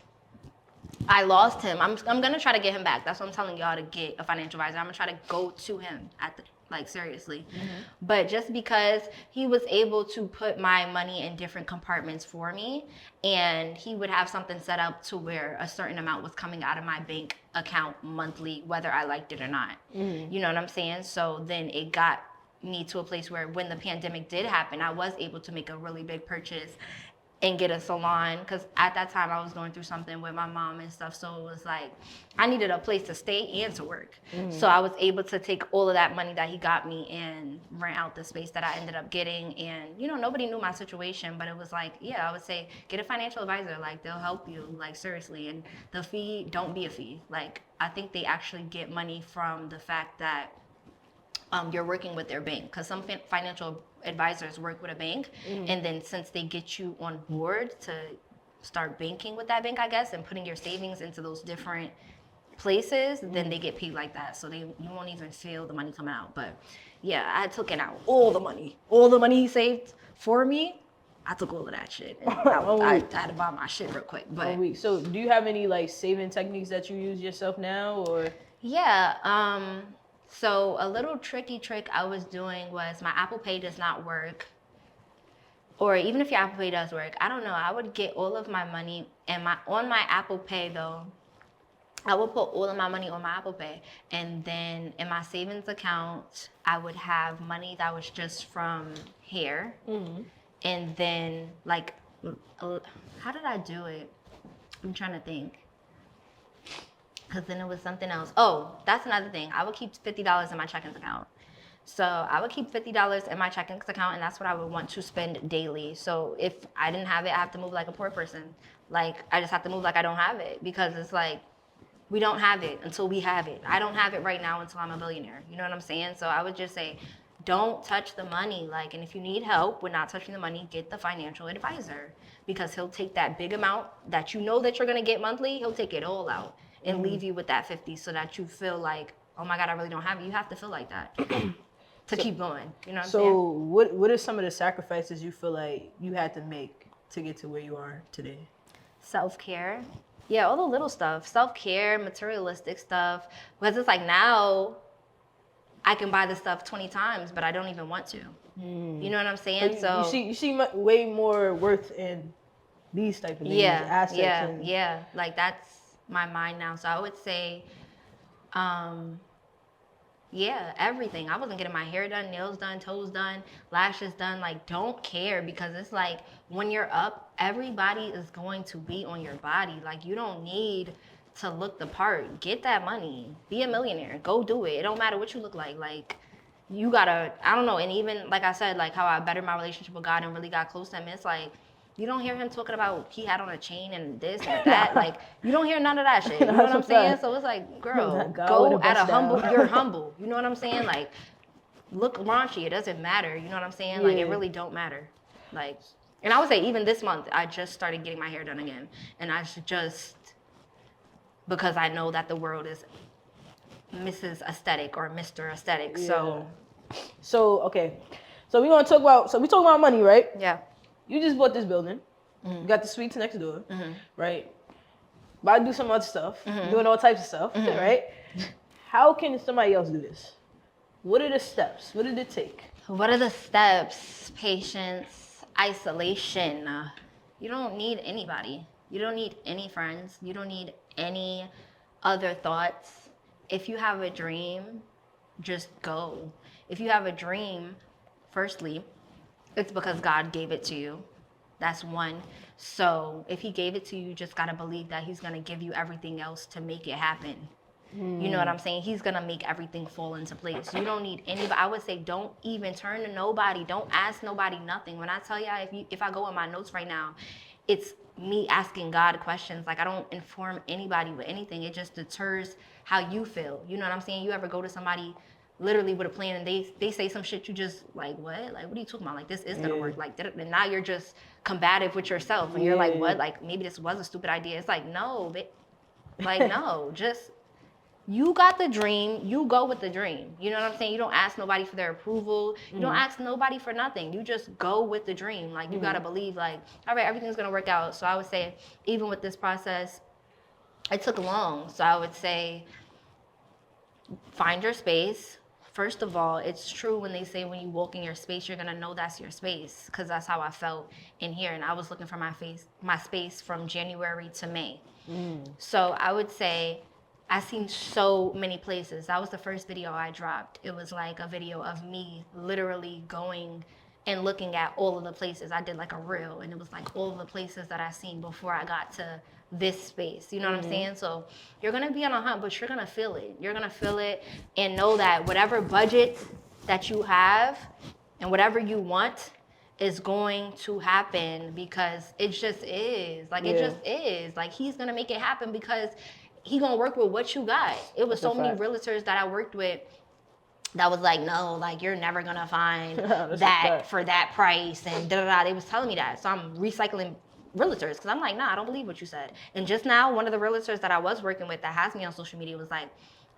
I lost him. I'm gonna try to get him back. That's what I'm telling y'all, to get a financial advisor. I'm gonna try to go to him seriously. But just because he was able to put my money in different compartments for me, and he would have something set up to where a certain amount was coming out of my bank account monthly, whether I liked it or not. You know what I'm saying? So then it got me to a place where when the pandemic did happen, I was able to make a really big purchase and get a salon, because at that time I was going through something with my mom and stuff. So it was like I needed a place to stay and to work. So I was able to take all of that money that he got me and rent out the space that I ended up getting. And you know, nobody knew my situation, but it was like, yeah, I would say get a financial advisor. Like, they'll help you, like, seriously. And the fee, don't be a fee. Like, I think they actually get money from the fact that you're working with their bank, because some financial advisors work with a bank, and then since they get you on board to start banking with that bank, I guess, and putting your savings into those different places, then they get paid like that. So you won't even feel the money coming out. But yeah, I had taken out all the money he saved for me. I took all of that shit. And I had to buy my shit real quick. But so do you have any like saving techniques that you use yourself now, or? Yeah. So a little tricky trick I was doing was my Apple Pay does not work. Or even if your Apple Pay does work, I don't know. I would get all of my money and on my Apple Pay though. I would put all of my money on my Apple Pay, and then in my savings account, I would have money that was just from hair. And then like, how did I do it? I'm trying to think. Because then it was something else. Oh, that's another thing. I would keep $50 in my checking account. So I would keep $50 in my checking account, and that's what I would want to spend daily. So if I didn't have it, I have to move like a poor person. Like, I just have to move like I don't have it, because it's like, we don't have it until we have it. I don't have it right now until I'm a billionaire. You know what I'm saying? So I would just say, don't touch the money. Like, and if you need help with not touching the money, get the financial advisor, because he'll take that big amount that you know that you're going to get monthly. He'll take it all out and leave you with that 50, so that you feel like, oh my God, I really don't have it. You have to feel like that to keep going. You know what I'm saying? So what are some of the sacrifices you feel like you had to make to get to where you are today? Self-care. Yeah, all the little stuff. Self-care, materialistic stuff. Because it's like now I can buy this stuff 20 times, but I don't even want to. You know what I'm saying? So you see way more worth in these type of things, assets. Yeah. Like, that's my mind now. So I would say, everything. I wasn't getting my hair done, nails done, toes done, lashes done. Like, don't care, because it's like when you're up, everybody is going to be on your body. Like, you don't need to look the part. Get that money. Be a millionaire. Go do it. It don't matter what you look like. Like, you gotta, I don't know. And even like I said, like how I bettered my relationship with God and really got close to him, it's like, you don't hear him talking about he had on a chain and this and that. Like, you don't hear none of that shit. You know what I'm saying? So it's like, girl, go at a humble, you're humble. You know what I'm saying? Like, look raunchy. It doesn't matter. You know what I'm saying? Like, it really don't matter. Like, and I would say even this month, I just started getting my hair done again. And I should just, because I know that the world is Mrs. Aesthetic or Mr. Aesthetic. So okay. So we want to talk about, we talk about money, right? Yeah. You just bought this building. You got the suites next door, right? About to do some other stuff, doing all types of stuff, right? How can somebody else do this? What are the steps? What did it take? What are the steps? Patience, isolation. You don't need anybody. You don't need any friends. You don't need any other thoughts. If you have a dream, just go. If you have a dream, firstly, it's because God gave it to you. That's one. So if he gave it to you, you just got to believe that he's going to give you everything else to make it happen. You know what I'm saying? He's going to make everything fall into place. You don't need anybody. I would say don't even turn to nobody. Don't ask nobody nothing. When I tell y'all, if I go in my notes right now, it's me asking God questions. Like, I don't inform anybody with anything. It just deters how you feel. You know what I'm saying? You ever go to somebody literally with a plan and they say some shit, you just like, what? Like, what are you talking about? Like, this is gonna work. Like, and now you're just combative with yourself and you're like, what? Like, maybe this was a stupid idea. It's like, no, like, no, just, you got the dream, you go with the dream. You know what I'm saying? You don't ask nobody for their approval. You don't ask nobody for nothing. You just go with the dream. Like, you gotta believe, like, all right, everything's gonna work out. So I would say, even with this process, it took long. So I would say, find your space. First of all, it's true when they say when you walk in your space, you're gonna know that's your space, because that's how I felt in here. And I was looking for my space from January to May. So I would say I've seen so many places. That was the first video I dropped. It was like a video of me literally going and looking at all of the places. I did like a reel, and it was like all of the places that I seen before I got to this space. You know what I'm saying? So you're gonna be on a hunt, but you're gonna feel it. You're gonna feel it, and know that whatever budget that you have and whatever you want is going to happen, because it just is. Like, it just is. Like, he's gonna make it happen because he gonna work with what you got. It was so many realtors that I worked with that was like, no, like, you're never gonna find that for that price, and da-da-da. They was telling me that. So I'm recycling realtors because I'm like, nah, I don't believe what you said. And just now, one of the realtors that I was working with that has me on social media was like,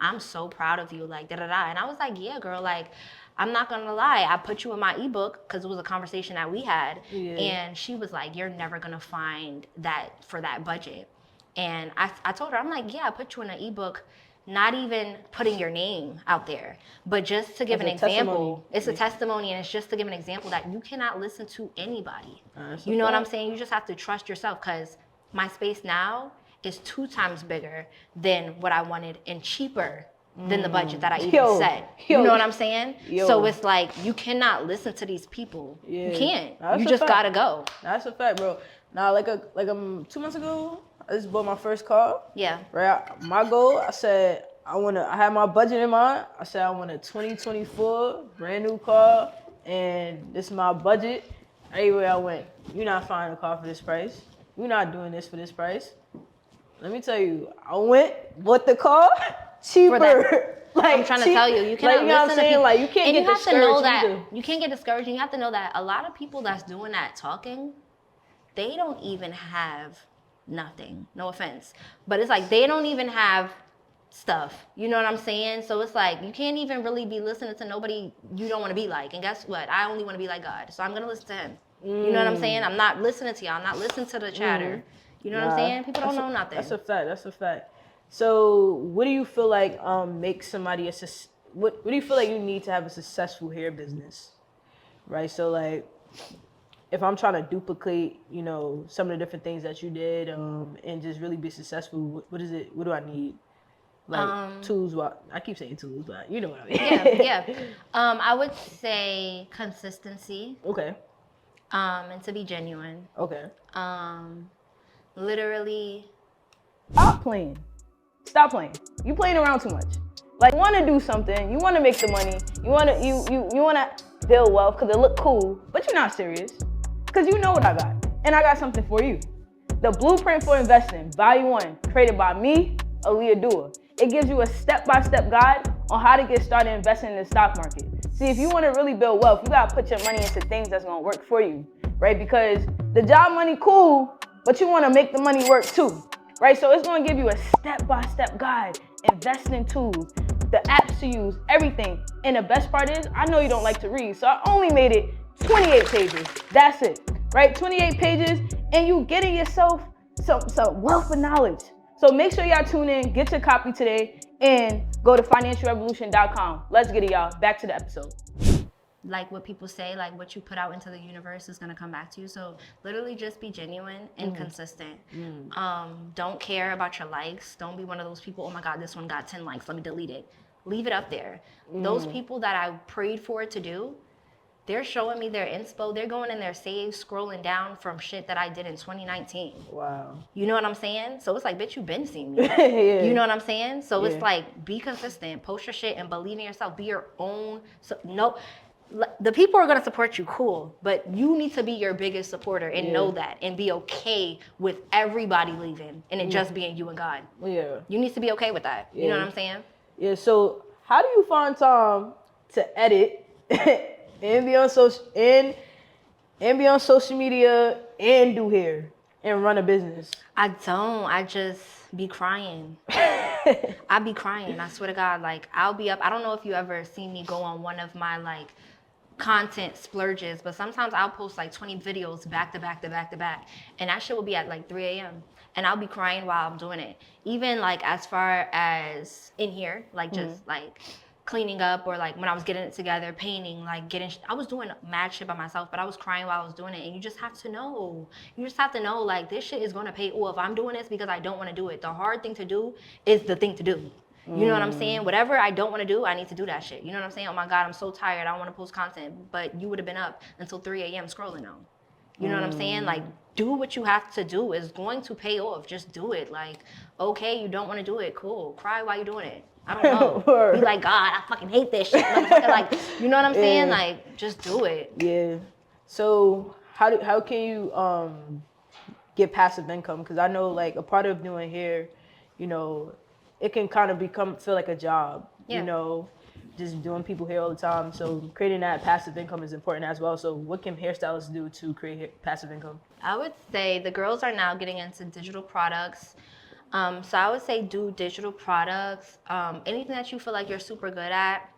I'm so proud of you, like, da-da-da. And I was like, yeah, girl, like, I'm not gonna lie, I put you in my ebook because it was a conversation that we had. Yeah. And she was like, you're never gonna find that for that budget. And I told her, I'm like, yeah, I put you in an ebook, not even putting your name out there, but just to give an example. It's a testimony, and it's just to give an example that you cannot listen to anybody. You know what I'm saying? You just have to trust yourself, because my space now is 2 times bigger than what I wanted and cheaper than the budget that I even set. You know what I'm saying? So it's like, you cannot listen to these people. You can't. You just gotta go. That's a fact, bro. Now, like 2 months ago, I just bought my first car. Yeah. Right. My goal, I said, I had my budget in mind. I said I want a 2024 brand new car, and this is my budget. Everywhere I went, you're not finding a car for this price. You're not doing this for this price. Let me tell you, I went, bought the car, cheaper. Like, I'm trying to tell you, you cannot you know what I'm saying? Like, you can't get discouraged. And you have to know that you can't get discouraged. And you have to know that a lot of people that's doing that talking, they don't even have nothing. No offense, but it's like they don't even have stuff. You know what I'm saying? So it's like you can't even really be listening to nobody you don't want to be like. And guess what? I only want to be like God, so I'm gonna listen to Him. You know what I'm saying? I'm not listening to y'all. I'm not listening to the chatter. You know what I'm saying? People don't know nothing. That's a fact. That's a fact. So, what do you feel like makes somebody what do you feel like you need to have a successful hair business, right? So, like, if I'm trying to duplicate, you know, some of the different things that you did, and just really be successful, what is it? What do I need? Like tools? I keep saying tools, but you know what I mean. Yeah. I would say consistency. Okay. And to be genuine. Okay. Literally. Stop playing. Stop playing. You playing around too much. Like, you want to do something. You want to make the money. You want to build wealth because it look cool, but you're not serious. Because you know what I got. And I got something for you. The Blueprint for Investing, Volume 1, created by me, Aaliyah Duah. It gives you a step-by-step guide on how to get started investing in the stock market. See, if you want to really build wealth, you got to put your money into things that's going to work for you, right? Because the job money cool, but you want to make the money work too, right? So it's going to give you a step-by-step guide, investing tools, the apps to use, everything. And the best part is, I know you don't like to read, so I only made it 28 pages. That's it, right? 28 pages, and you getting yourself some wealth of knowledge. So make sure y'all tune in, get your copy today, and go to financialrevolutionn.com. Let's get it, y'all. Back to the episode. Like what people say, like what you put out into the universe is gonna come back to you. So literally just be genuine and consistent. Don't care about your likes. Don't be one of those people, oh my God, this one got 10 likes, let me delete it. Leave it up there. Those people that I prayed for it to do, they're showing me their inspo. They're going in their saves, scrolling down from shit that I did in 2019. Wow. You know what I'm saying? So it's like, bitch, you been seeing me. Yeah. You know what I'm saying? So it's like, be consistent, post your shit, and believe in yourself. Be your own. The people are going to support you, cool, but you need to be your biggest supporter and know that, and be okay with everybody leaving and it just being you and God. Yeah. You need to be okay with that. You know what I'm saying? Yeah. So how do you find time to edit and be on social media and do hair and run a business? I don't. I just be crying. I be crying. I swear to God. Like, I'll be up. I don't know if you ever seen me go on one of my like content splurges, but sometimes I'll post like 20 videos back to back. And that shit will be at like 3 a.m. And I'll be crying while I'm doing it. Even like as far as in here, like just like cleaning up, or like when I was getting it together, painting, like I was doing mad shit by myself, but I was crying while I was doing it. And you just have to know, like, this shit is going to pay off. I'm doing this because I don't want to do it. The hard thing to do is the thing to do. You know what I'm saying? Whatever I don't want to do, I need to do that shit. You know what I'm saying? Oh my God, I'm so tired. I don't want to post content. But you would have been up until 3 a.m. scrolling on. You know what I'm saying? Like, do what you have to do. Is going to pay off. Just do it. Like, okay, you don't want to do it. Cool. Cry while you're doing it. I don't know. Be like, God, I fucking hate this shit. Like, you know what I'm saying? Like, just do it. Yeah. So how can you get passive income? Because I know, like, a part of doing hair, you know, it can kind of feel like a job. You know, just doing people hair all the time. So creating that passive income is important as well. So what can hairstylists do to create passive income? I would say the girls are now getting into digital products. So I would say do digital products. Anything that you feel like you're super good at,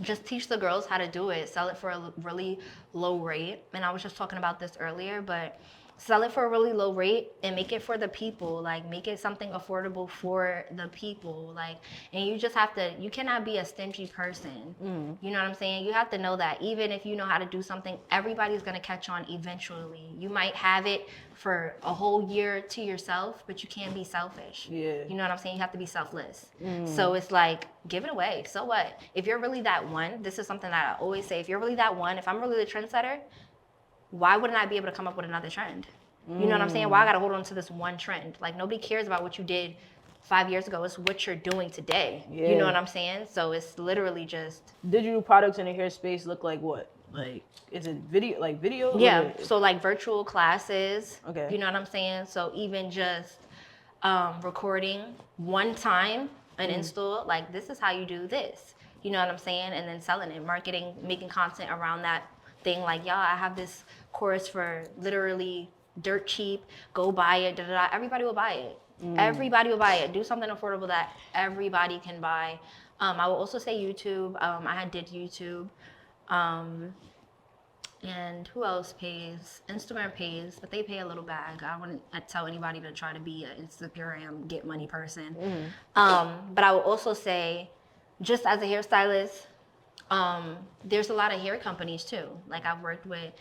just teach the girls how to do it. Sell it for a really low rate. And I was just talking about this earlier, but sell it for a really low rate and make it for the people. Like, make it something affordable for the people. Like, and you just have to, you cannot be a stingy person. You know what I'm saying? You have to know that even if you know how to do something, everybody's going to catch on eventually. You might have it for a whole year to yourself, but you can't be selfish. Yeah. You know what I'm saying? You have to be selfless. So it's like, give it away. So what? If you're really that one, this is something that I always say, if you're really that one, if I'm really the trendsetter, why wouldn't I be able to come up with another trend? You know what I'm saying? Why I gotta hold on to this one trend? Like, nobody cares about what you did 5 years ago. It's what you're doing today. Yeah. You know what I'm saying? So it's literally just... Digital products in the hair space look like what? Like, is it video? Yeah, so like virtual classes. Okay. You know what I'm saying? So even just recording one time an install, like, this is how you do this. You know what I'm saying? And then selling it, marketing, making content around that thing. Like, y'all, I have this course for literally dirt cheap. Go buy it. Da, da, da. Everybody will buy it. Everybody will buy it. Do something affordable that everybody can buy. I will also say YouTube. I did YouTube. And who else pays? Instagram pays, but they pay a little bag. I wouldn't tell anybody to try to be an Instagram get money person. But I will also say, just as a hairstylist, there's a lot of hair companies too. Like, I've worked with,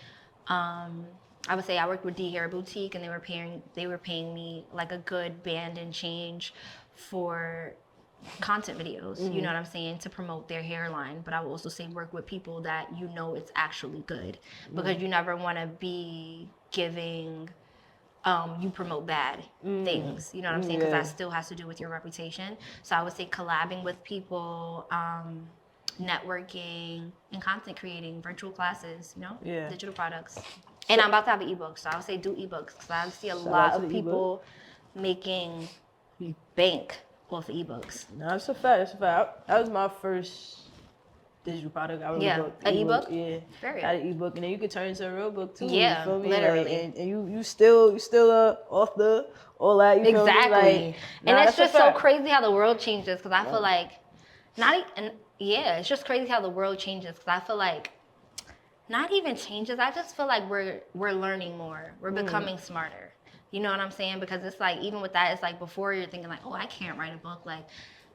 I would say I worked with D Hair Boutique, and they were paying me like a good band and change for content videos, you know what I'm saying, to promote their hairline. But I would also say work with people that you know it's actually good, because you never want to be giving, you promote bad things, you know what I'm saying, because that still has to do with your reputation. So I would say collabing with people, networking, and content creating, virtual classes, you know, digital products. And I'm about to have an ebook, so I would say do ebooks, because I see a lot of people making bank off of ebooks. No, that's a fact. That was my first digital product. I wrote an ebook? Yeah. Period. I had an ebook, and then you could turn it into a real book too. Yeah, you feel me? literally. Like, and you still off the all that. You feel me? Exactly. Like, and it's just so crazy how the world changes, because I feel like it's just crazy how the world changes, because I feel like not even changes. I just feel like we're learning more. We're becoming smarter. You know what I'm saying? Because it's like, even with that, it's like, before you're thinking like, oh, I can't write a book. Like,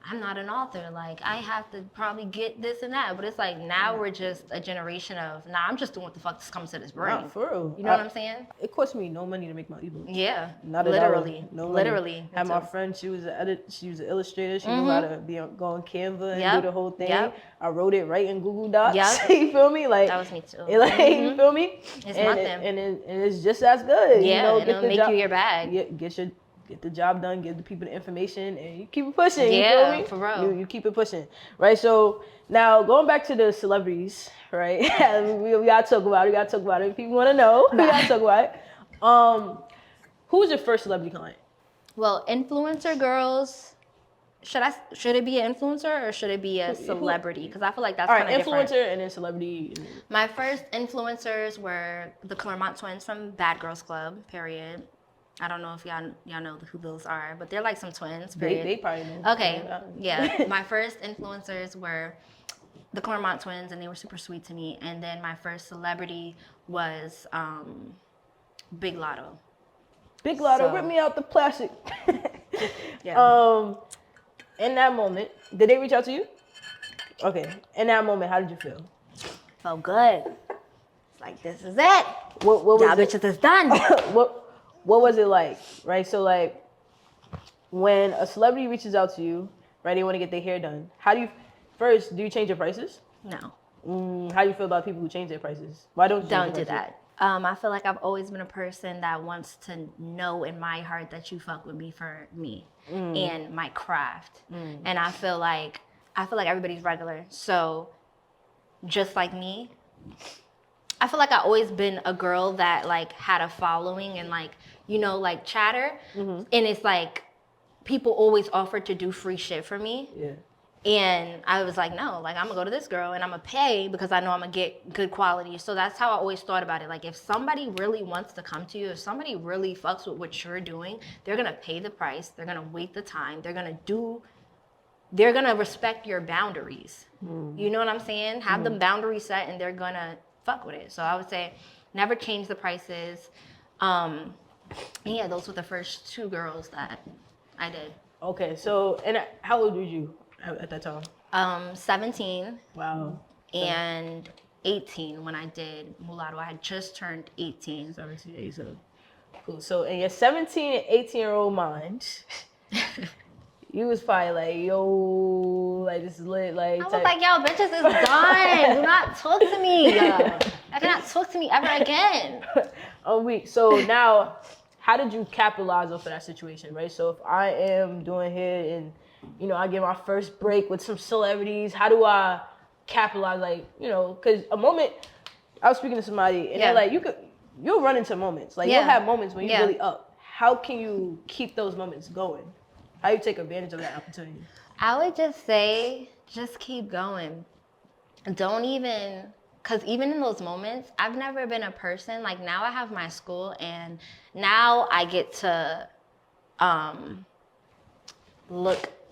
I'm not an author. Like, I have to probably get this and that. But it's like, now we're just a generation of, I'm just doing what the fuck just comes to this brain. Nah, for real. You know what I'm saying? It cost me no money to make my ebook. Yeah. Not literally. No money. Literally. Had my friend, she was an illustrator. She knew how to go on Canva and do the whole thing. I wrote it right in Google Docs. You feel me? Like, that was me too. You feel me? It's nothing. And it's just as good. Yeah, you know, and it'll make you your bag. Get the job done, give the people the information, and you keep it pushing. Yeah, you feel me? for real. You keep it pushing, right? So now going back to the celebrities, right? we gotta talk about it. If people want to know, we gotta talk about it. Who was your first celebrity client? Well, influencer girls. Should it be an influencer or should it be a celebrity? Because I feel like that's kind of different. Influencer and then celebrity. My first influencers were the Claremont twins from Bad Girls Club. Period. I don't know if y'all know who those are, but they're like some twins. Period. They probably know. Okay, yeah. My first influencers were the Claremont twins, and they were super sweet to me. And then my first celebrity was Big Lotto. Big Lotto, rip me out the plastic. In that moment, did they reach out to you? Okay. In that moment, how did you feel? Felt good. It's like, this is it. What was y'all it? bitches is done. What was it like, right? So like, when a celebrity reaches out to you, right, they want to get their hair done. Do you change your prices? No. How do you feel about people who change their prices? Why don't you Don't do that. I feel like I've always been a person that wants to know in my heart that you fuck with me for me and my craft. And I feel like everybody's regular. So just like me, I feel like I've always been a girl that like had a following and like, you know, like chatter. And it's like people always offer to do free shit for me. Yeah. And I was like, no, like I'm gonna go to this girl and I'm gonna pay because I know I'm gonna get good quality. So that's how I always thought about it. Like if somebody really wants to come to you, if somebody really fucks with what you're doing, they're gonna pay the price, they're gonna wait the time, they're gonna respect your boundaries. You know what I'm saying? Have the boundaries set and they're gonna fuck with it. So I would say never change the prices. Yeah, those were the first 2 girls that I did. Okay, so, and how old were you at that time? 17. Wow. And 18 when I did mulatto. I had just turned 18. 17, 18. Cool. So in your 17 and 18-year-old mind, you was probably like, yo, like this is lit. Like, I was like, yo, bitches is done. Do not talk to me. You cannot talk to me ever again. I'm weak. So now, how did you capitalize off of that situation, right? So if I am doing hair and, you know, I get my first break with some celebrities, how do I capitalize? Like, you know, because a moment, I was speaking to somebody and they're like, you'll run into moments. Like, you'll have moments when you're really up. How can you keep those moments going? How do you take advantage of that opportunity? I would just say, just keep going. Don't even, because even in those moments, I've never been a person, like now I have my school and now I get to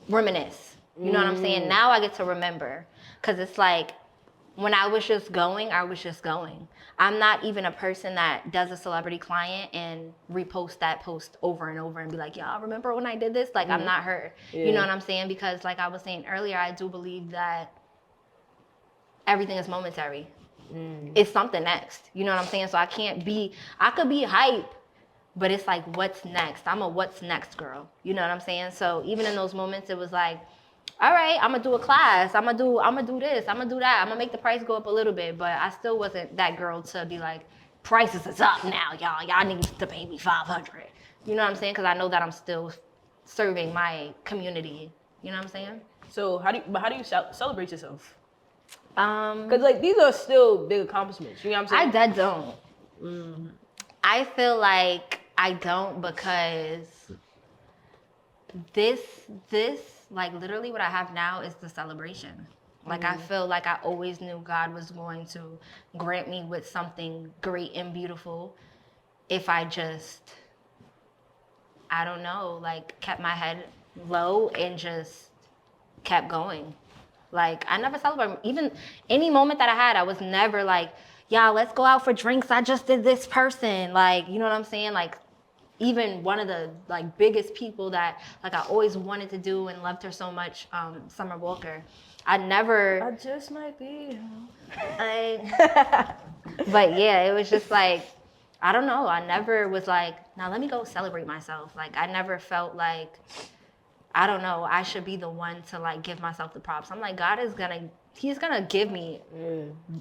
reminisce. You know what I'm saying? Now I get to remember. Because it's like, when I was just going, I was just going. I'm not even a person that does a celebrity client and repost that post over and over and be like, y'all remember when I did this? Like, I'm not her. You know what I'm saying? Because like I was saying earlier, I do believe that everything is momentary. It's something next. You know what I'm saying? So I could be hype, but it's like, what's next? I'm a what's next girl. You know what I'm saying? So even in those moments, it was like, all right, I'm gonna do a class. I'm gonna do this. I'm gonna do that. I'm gonna make the price go up a little bit, but I still wasn't that girl to be like, prices is up now, y'all. Y'all need to pay me $500. You know what I'm saying? Because I know that I'm still serving my community. You know what I'm saying? So how do you celebrate yourself? Because like these are still big accomplishments. You know what I'm saying? I don't. I feel like I don't because this like literally what I have now is the celebration. Like I feel like I always knew God was going to grant me with something great and beautiful if I just, I don't know, like kept my head low and just kept going. Like I never celebrated. Even any moment that I had, I was never like, yeah, let's go out for drinks. I just did this person. Like, you know what I'm saying? Like even one of the like biggest people that like I always wanted to do and loved her so much, Summer Walker. I just might be. But yeah, it was just like, I don't know. I never was like, now let me go celebrate myself. Like I never felt like, I don't know, I should be the one to like give myself the props. I'm like, God is he's gonna give me,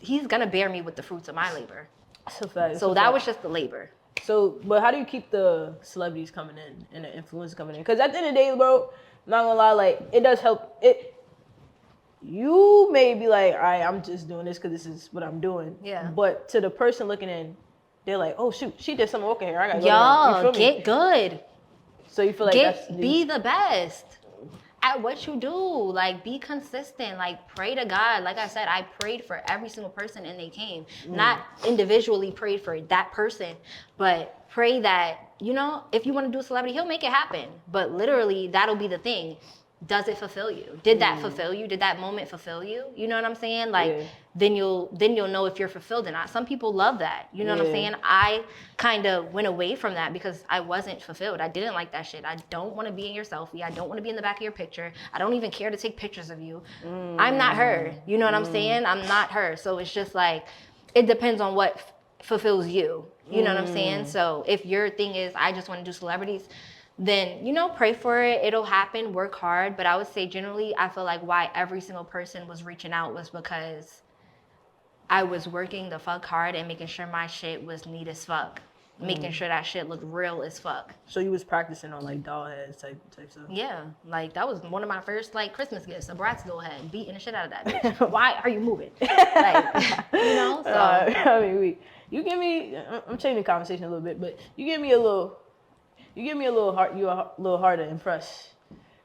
he's gonna bear me with the fruits of my labor. So that was just the labor. So, but how do you keep the celebrities coming in and the influence coming in? Because at the end of the day, bro, I'm not gonna lie, like it does help. You may be like, all right, I'm just doing this because this is what I'm doing. Yeah. But to the person looking in, they're like, oh shoot, she did some working here. I gotta go. Yo, get good. So you feel like be the best at what you do. Like be consistent. Like pray to God. Like I said, I prayed for every single person and they came. Not individually prayed for that person, but pray that, you know, if you want to do a celebrity, he'll make it happen. But literally that'll be the thing. Does it fulfill you? Did that fulfill you? Did that moment fulfill you? You know what I'm saying? Like then you'll know if you're fulfilled or not. Some people love that. You know what I'm saying? I kind of went away from that because I wasn't fulfilled. I didn't like that shit. I don't want to be in your selfie. I don't want to be in the back of your picture. I don't even care to take pictures of you. I'm not her. You know what I'm saying? I'm not her. So it's just like, it depends on what fulfills you. You know what I'm saying? So if your thing is, I just want to do celebrities, then, you know, pray for it. It'll happen. Work hard. But I would say generally, I feel like why every single person was reaching out was because I was working the fuck hard and making sure my shit was neat as fuck. Making sure that shit looked real as fuck. So you was practicing on like doll heads type stuff? Yeah. Like that was one of my first like Christmas gifts. A Bratz doll head. Beating the shit out of that bitch. Why are you moving? Like, you know? So I mean, you give me, I'm changing the conversation a little bit, but you give me a little hard to impress,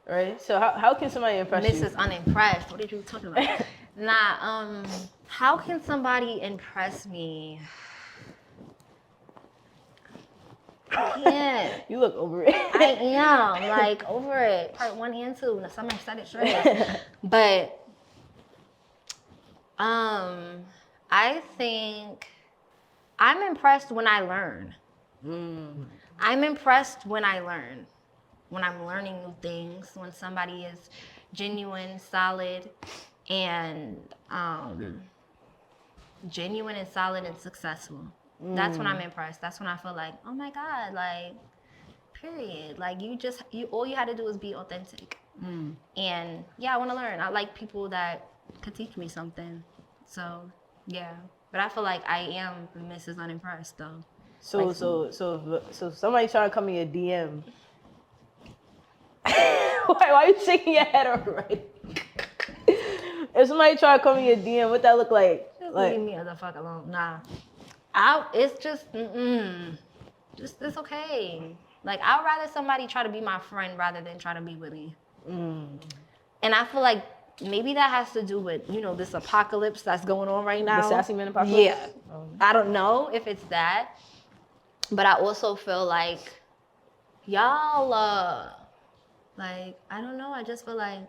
right? So how can somebody impress you? Mrs. Unimpressed. What did you talking about? How can somebody impress me? Yeah. You look over it. I am, like, over it. Part 1 and 2. The summer said it straight. But, I think I'm impressed when I learn. I'm impressed when I learn. When I'm learning new things, when somebody is genuine, solid, and successful. That's when I'm impressed. That's when I feel like, oh my God, like, period. Like, all you had to do is be authentic. And yeah, I want to learn. I like people that could teach me something. So yeah, but I feel like I am Mrs. Unimpressed though. So somebody trying to come in your DM. Why are you shaking your head already? If somebody try to come in your DM, what that look like? Just Like, leave me the fuck alone. Nah. It's just, it's okay. Like, I'd rather somebody try to be my friend rather than try to be with me. And I feel like maybe that has to do with, this apocalypse that's going on right now. the sassy man apocalypse? Yeah. I don't know if it's that. But I also feel like y'all, like, I don't know. I just feel like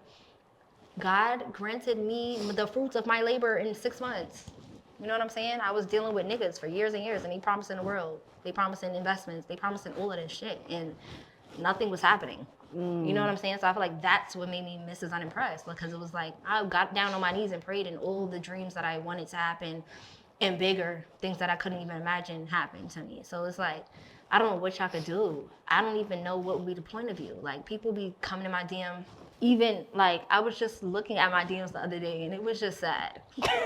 God granted me the fruits of my labor in 6 months. You know what I'm saying? I was dealing with niggas for years and years, and they promising the world. They promising investments. They promising all of this shit, and nothing was happening. You know what I'm saying? So I feel like that's what made me Mrs. Unimpressed, because it was like I got down on my knees and prayed, and all the dreams that I wanted to happen and bigger things that I couldn't even imagine happened to me. So it's like, I don't know what y'all could do. I don't even know what would be the point of view. Like, people be coming to my DM. Even, like, I was just looking at my DMs the other day, and it was just sad.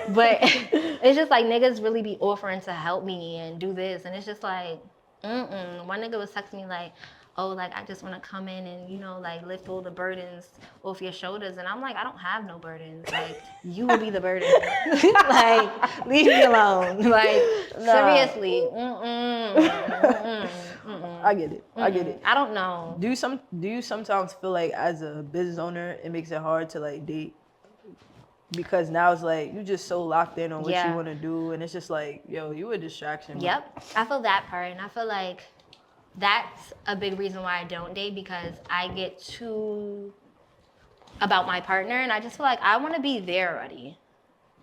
But it's just like niggas really be offering to help me and do this. And it's just like, One nigga was texting me like, oh, like, I just want to come in and, like, lift all the burdens off your shoulders. And I'm like, I don't have no burdens. Like, you will be the burden. Like, leave me alone. Like, seriously. I get it. I get it. I don't know. Do you sometimes feel like as a business owner, it makes it hard to, like, date? Because now it's like, you're just so locked in on what you want to do. And it's just like, yo, you a distraction. Yep. I feel that part. And I feel like that's a big reason why I don't date, because I get too about my partner, and I just feel like I want to be there already.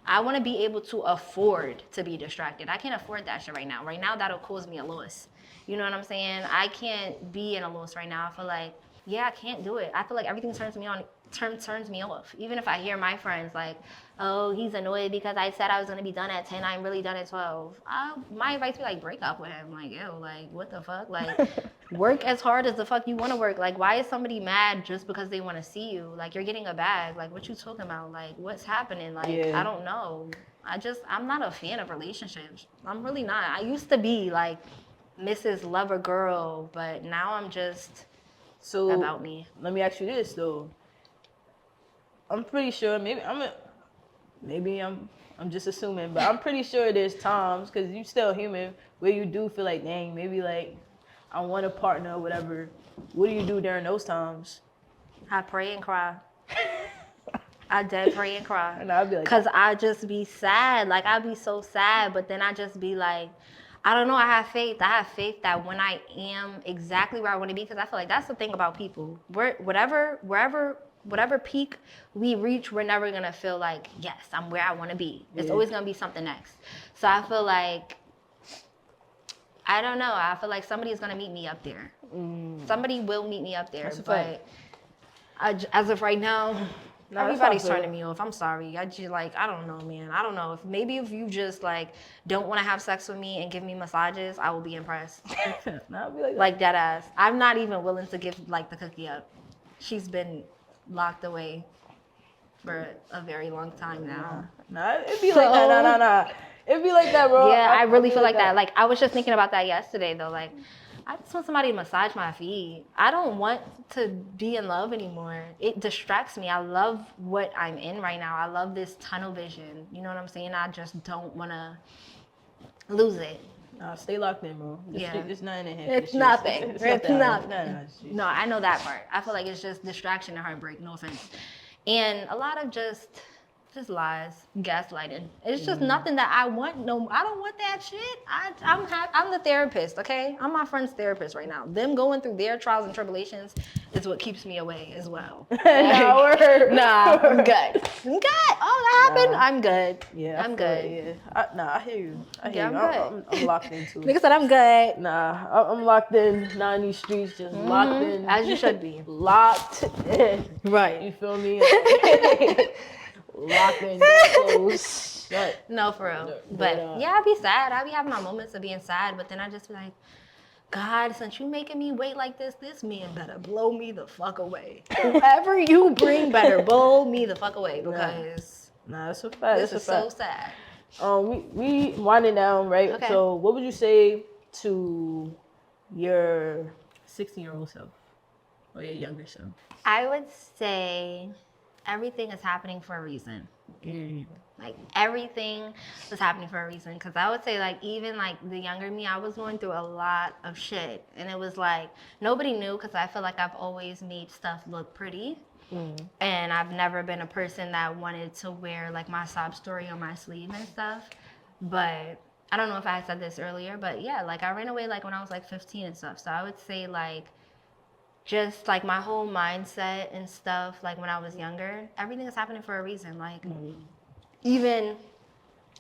I want to be able to afford to be distracted. I can't afford that shit right now. Right now, that'll cause me a loss. You know what I'm saying? I can't be in a loss right now. I feel like, I can't do it. I feel like everything turns me off. Even if I hear my friends like, oh, he's annoyed because I said I was going to be done at 10, I'm really done at 12. My advice would be like, break up with him. Like, ew, like, what the fuck? Like, work as hard as the fuck you want to work. Like, why is somebody mad just because they want to see you? Like, you're getting a bag. Like, what you talking about? Like, what's happening? Like, I don't know. I'm not a fan of relationships. I'm really not. I used to be like Mrs. Lover Girl, but now I'm just about me. Let me ask you this though. I'm pretty sure maybe I'm just assuming, but I'm pretty sure there's times, because you're still human, where you do feel like, dang, maybe like I want a partner or whatever. What do you do during those times? I pray and cry. I dead pray and cry. And I'd be like, because I just be sad. Like, I'd be so sad, but then I just be like, I don't know. I have faith. I have faith that when I am exactly where I want to be, because I feel like that's the thing about people. Whatever peak we reach, we're never going to feel like, yes, I'm where I want to be. It's always going to be something next. So I feel like, I don't know. I feel like somebody's going to meet me up there. Somebody will meet me up there. That's a but as of right now, everybody's turning me off. I'm sorry. I don't know, man. I don't know. If you just like don't want to have sex with me and give me massages, I will be impressed. I'll be like that ass. I'm not even willing to give like the cookie up. She's been locked away for a very long time now. Nah, it'd be like that. Nah. It'd be like that, bro. Yeah, I really feel like that. Like, I was just thinking about that yesterday, though. Like, I just want somebody to massage my feet. I don't want to be in love anymore. It distracts me. I love what I'm in right now. I love this tunnel vision. You know what I'm saying? I just don't want to lose it. Stay locked in, bro. It's nothing in here. It's nothing. It's nothing. No, No, I know that part. I feel like it's just distraction and heartbreak. No offense. And a lot of just lies, gaslighting. It's just nothing that I want. No, I don't want that shit. I'm the therapist, okay? I'm my friend's therapist right now. Them going through their trials and tribulations is what keeps me away as well. Nah, I'm good. I'm good. Oh, that happened? I'm good. Yeah, I'm good. I hear you. I hear Yeah, you. I'm locked into it. Nigga said I'm good. Nah, I'm locked in. Not in these streets, just locked in. As you should be. Locked in. Right. You feel me? Locked in, close. Shut. No, for real. But yeah, I'd be sad. I'd be having my moments of being sad, but then I just be like, God, since you making me wait like this man better blow me the fuck away. Whoever you bring better blow me the fuck away, because Nah, that's a fact. this is so sad. We winding down, right? Okay. So what would you say to your 16-year-old self or your younger self? I would say everything is happening for a reason. Like everything was happening for a reason. Because I would say, like, even like the younger me, I was going through a lot of shit, and it was like nobody knew, because I feel like I've always made stuff look pretty. And I've never been a person that wanted to wear like my sob story on my sleeve and stuff. But I don't know if I had said this earlier, but yeah, like I ran away like when I was like 15 and stuff. So I would say like just like my whole mindset and stuff, like when I was younger, everything is happening for a reason. Like even,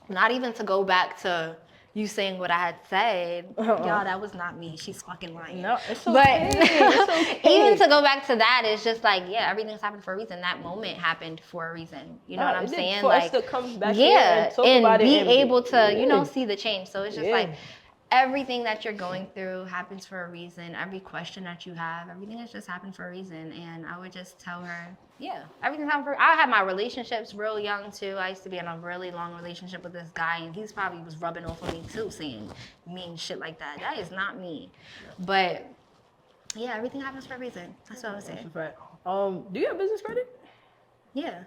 not even to go back to you saying what I had said, y'all, that was not me. She's fucking lying. No, it's okay. But It's okay. even to go back to that, it's just like, yeah, everything's happened for a reason. That moment happened for a reason. You know what I'm saying? For like, us to come back here and talk and about be it able to, you know, see the change. So it's just Yeah. like everything that you're going through happens for a reason. Every question that you have, everything has just happened for a reason. And I would just tell her, yeah, everything's happened for. I had my relationships real young too. I used to be in a really long relationship with this guy, and he's probably was rubbing off on me too, saying mean shit like that. That is not me. But yeah, everything happens for a reason. That's what I would say. That's right. Do you have business credit? Yeah.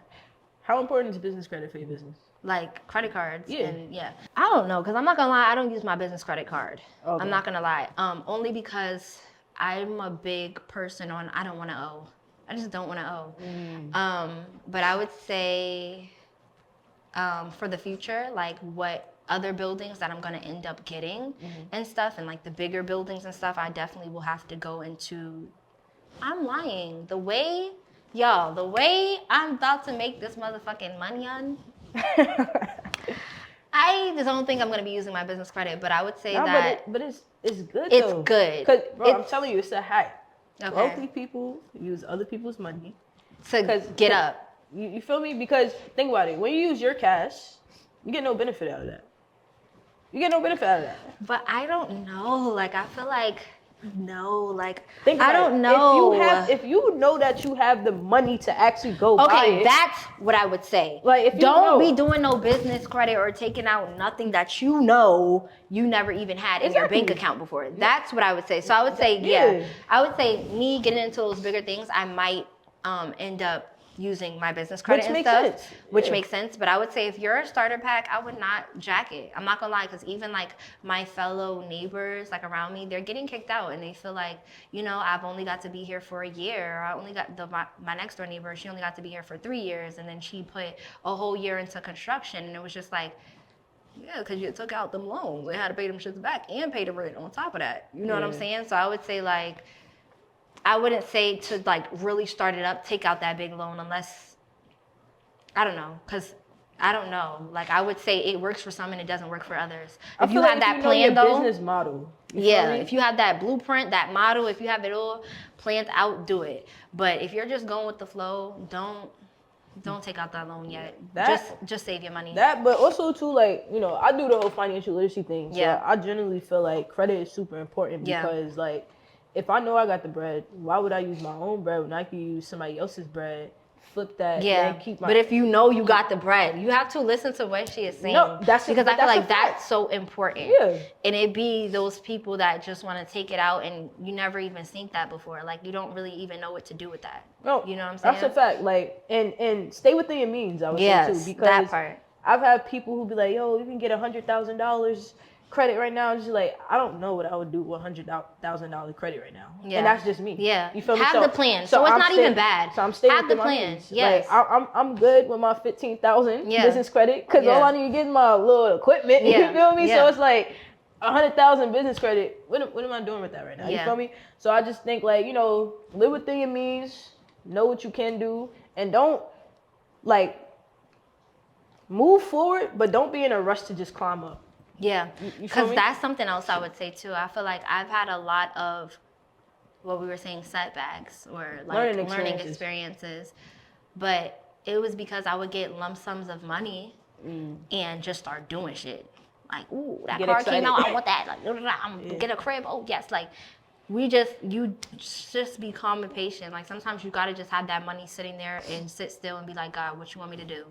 How important is business credit for your business? Like credit cards. Yeah. And yeah. I don't know, because I'm not gonna lie, I don't use my business credit card. Okay. I'm not gonna lie. Only because I'm a big person on I don't wanna owe. I just don't wanna owe. But I would say for the future, like what other buildings that I'm gonna end up getting and stuff, and like the bigger buildings and stuff, I definitely will have to go into. I'm lying. The way I'm about to make this motherfucking money on, I just don't think I'm gonna be using my business credit. But I would say that but it's good. it's though. good. Cause bro, I'm telling you, it's a hack. Okay. Wealthy people use other people's money to get up. You feel me? Because think about it. When you use your cash, you get no benefit out of that. But I don't know. Like I feel like no. Like Think I about don't it. know. If you know that you have the money to actually go buy Okay, it, that's what I would say. Like, if you don't know. be doing no business credit or taking out nothing that you know you never even had in your bank account before. That's what I would say. So I would say, yeah. I would say me getting into those bigger things, I might end up using my business credit and stuff, which makes sense. But I would say if you're a starter pack, I would not jack it. I'm not gonna lie, because even like my fellow neighbors like around me, they're getting kicked out, and they feel like, you know, I've only got to be here for a year. Or I only got my next door neighbor, she only got to be here for 3 years, and then she put a whole year into construction, and it was just like, yeah, because you took out them loans, they had to pay them shits back and pay the rent on top of that. You know what I'm saying? So I would say like, I wouldn't say to like really start it up, take out that big loan unless, I don't know, because I don't know. Like I would say it works for some and it doesn't work for others. If you have that plan though, business model. If you have that blueprint, that model, if you have it all planned out, do it. But if you're just going with the flow, don't take out that loan yet. Just save your money. That, but also too, like, you know, I do the whole financial literacy thing. So Yeah. I generally feel like credit is super important because like, if I know I got the bread, why would I use my own bread when I can use somebody else's bread, flip that, and keep my... But if you know you got the bread, you have to listen to what she is saying. No, because I feel like that's so important. Yeah. And it be those people that just want to take it out and you never even think that before. Like you don't really even know what to do with that. No, you know what I'm saying? That's a fact. Like, and stay within your means, I would say too. Because that part. I've had people who be like, yo, you can get $100,000 credit right now, just like, I don't know what I would do with $100,000 credit right now. Yeah. And that's just me. Yeah. You feel me? Have the plan. So it's not even bad. So I'm staying Have within the my plan. means. Yes. Like, I'm good with my 15,000 Yeah. business credit, because all I need to get is my little equipment. Yeah. You feel me? Yeah. So it's like 100,000 business credit. What am I doing with that right now? Yeah. You feel me? So I just think, like, you know, live within your means, know what you can do, and don't, like, move forward, but don't be in a rush to just climb up. Yeah, You feel because me? that's something else I would say too. I feel like I've had a lot of what we were saying, setbacks or like learning experiences, but it was because I would get lump sums of money and just start doing shit. Like, ooh, that Get car excited. came out, I want that. Like, I'm gonna get a crib. Oh yes, like you just be calm and patient. Like sometimes you gotta just have that money sitting there and sit still and be like, God, what you want me to do?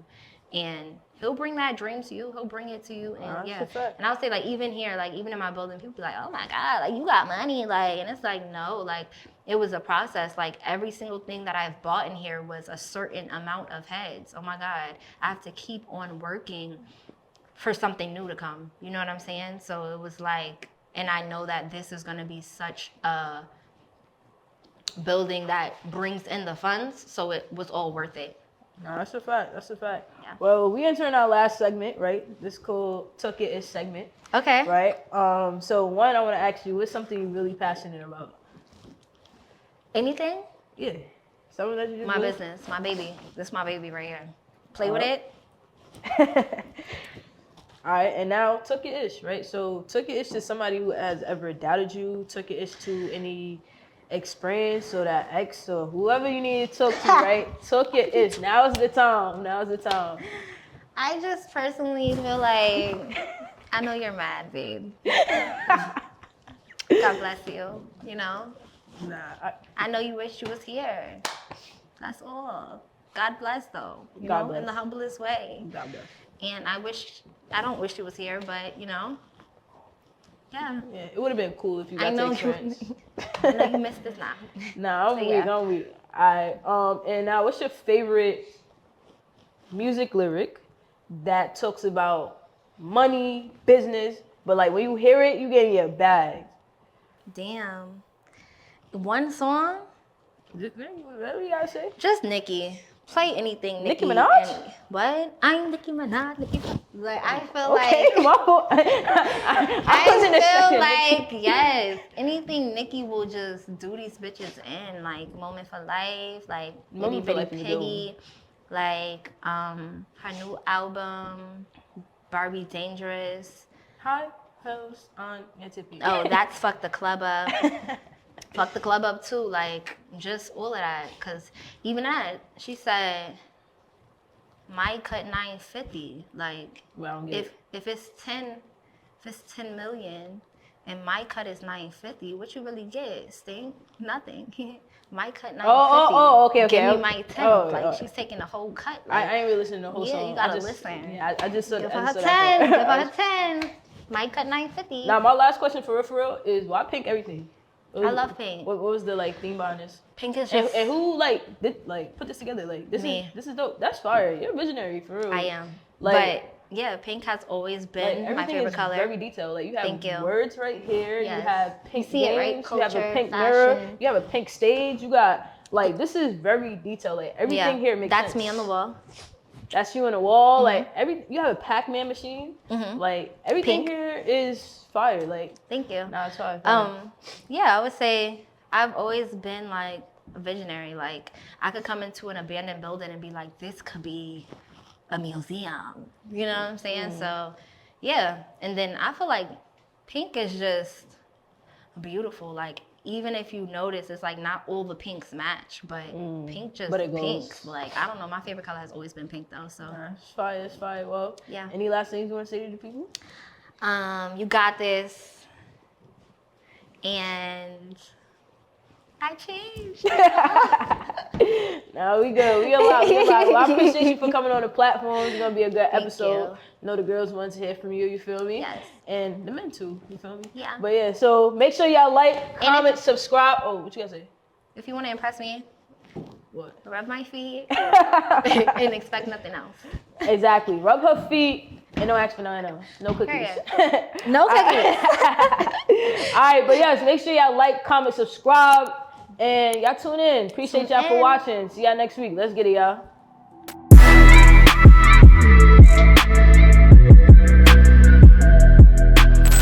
And he'll bring that dream to you. He'll bring it to you. And yeah. And I would say, like, even here, like, even in my building, people be like, oh my God, like, you got money. Like, and it's like, no, like, it was a process. Like, every single thing that I've bought in here was a certain amount of heads. Oh my God. I have to keep on working for something new to come. You know what I'm saying? So it was like, and I know that this is going to be such a building that brings in the funds. So it was all worth it. No, that's a fact. That's a fact. Yeah. Well, we entering our last segment, right? This called Took It-ish segment. Okay. Right? So one, I want to ask you, what's something you're really passionate about? Anything? Yeah. Something that you just My do? business, my baby. This is my baby right here. Play with it. All right, and now Took It-ish, right? So Took It-ish to somebody who has ever doubted you, Took It-ish to any experience or that ex or whoever you need to talk to, right? Took It-ish. Now's the time. Now's the time. I just personally feel like, I know you're mad, babe. God bless you, you know? Nah. I know you wish you was here. That's all. God bless, though. You God know, bless. in the humblest way. God bless. And I don't wish you was here, but, you know, yeah. Yeah, it would have been cool if you got to experience. I know you missed this now. Nah, I'm So, weak. yeah. I'm weak. All right. And now, what's your favorite music lyric that talks about money, business, but like when you hear it, you get in your bag? Damn. One song? Whatever you gotta say. Just Nicki. Play anything, Nicki. Nicki Minaj? What? I'm Nicki Minaj. Like, I feel Okay, like... my fault. I wasn't feel expecting like, yes, anything Nicki will just do these bitches in. Like, Moment for Life, like, Moment Bitty for Bitty Life is Piggy, like, her new album, Barbie Dangerous. High Hills on your tippy. Oh, that's Fuck the Club Up. Fuck the Club Up too, like just all of that. Cause even that, she said, my cut 950. Like Well, I don't get if it's 10 million and my cut is 950, what you really get? Stink? Nothing. My cut 950. Oh, okay. Give me my 10. Oh, like oh. she's taking the whole cut. I Like, ain't really listening to the whole song. you gotta I just, listen. Yeah, I just saw give I her just saw 10. Give that. her 10. My cut 950. Now, my last question for real is why pink everything? I love pink. What was the like theme behind this? Pink is And, just. and who like put this together? Like this Me. is dope. That's fire. You're a visionary for real. I am. Like- but yeah, pink has always Like, been my everything favorite is color. very detailed. Like you have Thank you. words right here. Yes. You have pink You see it, right? games. You have a Culture, pink mirror. fashion. You have a pink stage. You got like this is very detailed. Like everything here makes That's sense. me on the wall. That's you on the wall. Like you have a Pac-Man machine. Mhm. Like everything Pink. here is fire. Like Thank you. nah, it's fire. Yeah, I would say I've always been like a visionary. Like I could come into an abandoned building and be like, this could be a museum. You know what I'm saying? So yeah. And then I feel like pink is just beautiful. Like even if you notice, it's like not all the pinks match, but pink just But it pink. goes. Like I don't know, my favorite color has always been pink though. So It's fire. It's fire. Well, Yeah. Any last things you want to say to the people? you got this. And I changed. No, we good. We alive. We alive. Well, I appreciate you for coming on the platform. It's gonna be a good episode. you. Know the girls want to hear from you. You feel me? Yes. And the men too. You feel me? Yeah. But yeah, so make sure y'all like, comment, subscribe. Oh, what you gotta say? If you want to impress me, What? rub my feet and expect nothing else. Exactly. Rub her feet And don't ask for nothing else. No cookies. No cookies. All right, but yes, make sure y'all like, comment, subscribe, and y'all tune in. Appreciate y'all for watching. See y'all next week. Let's get it, y'all.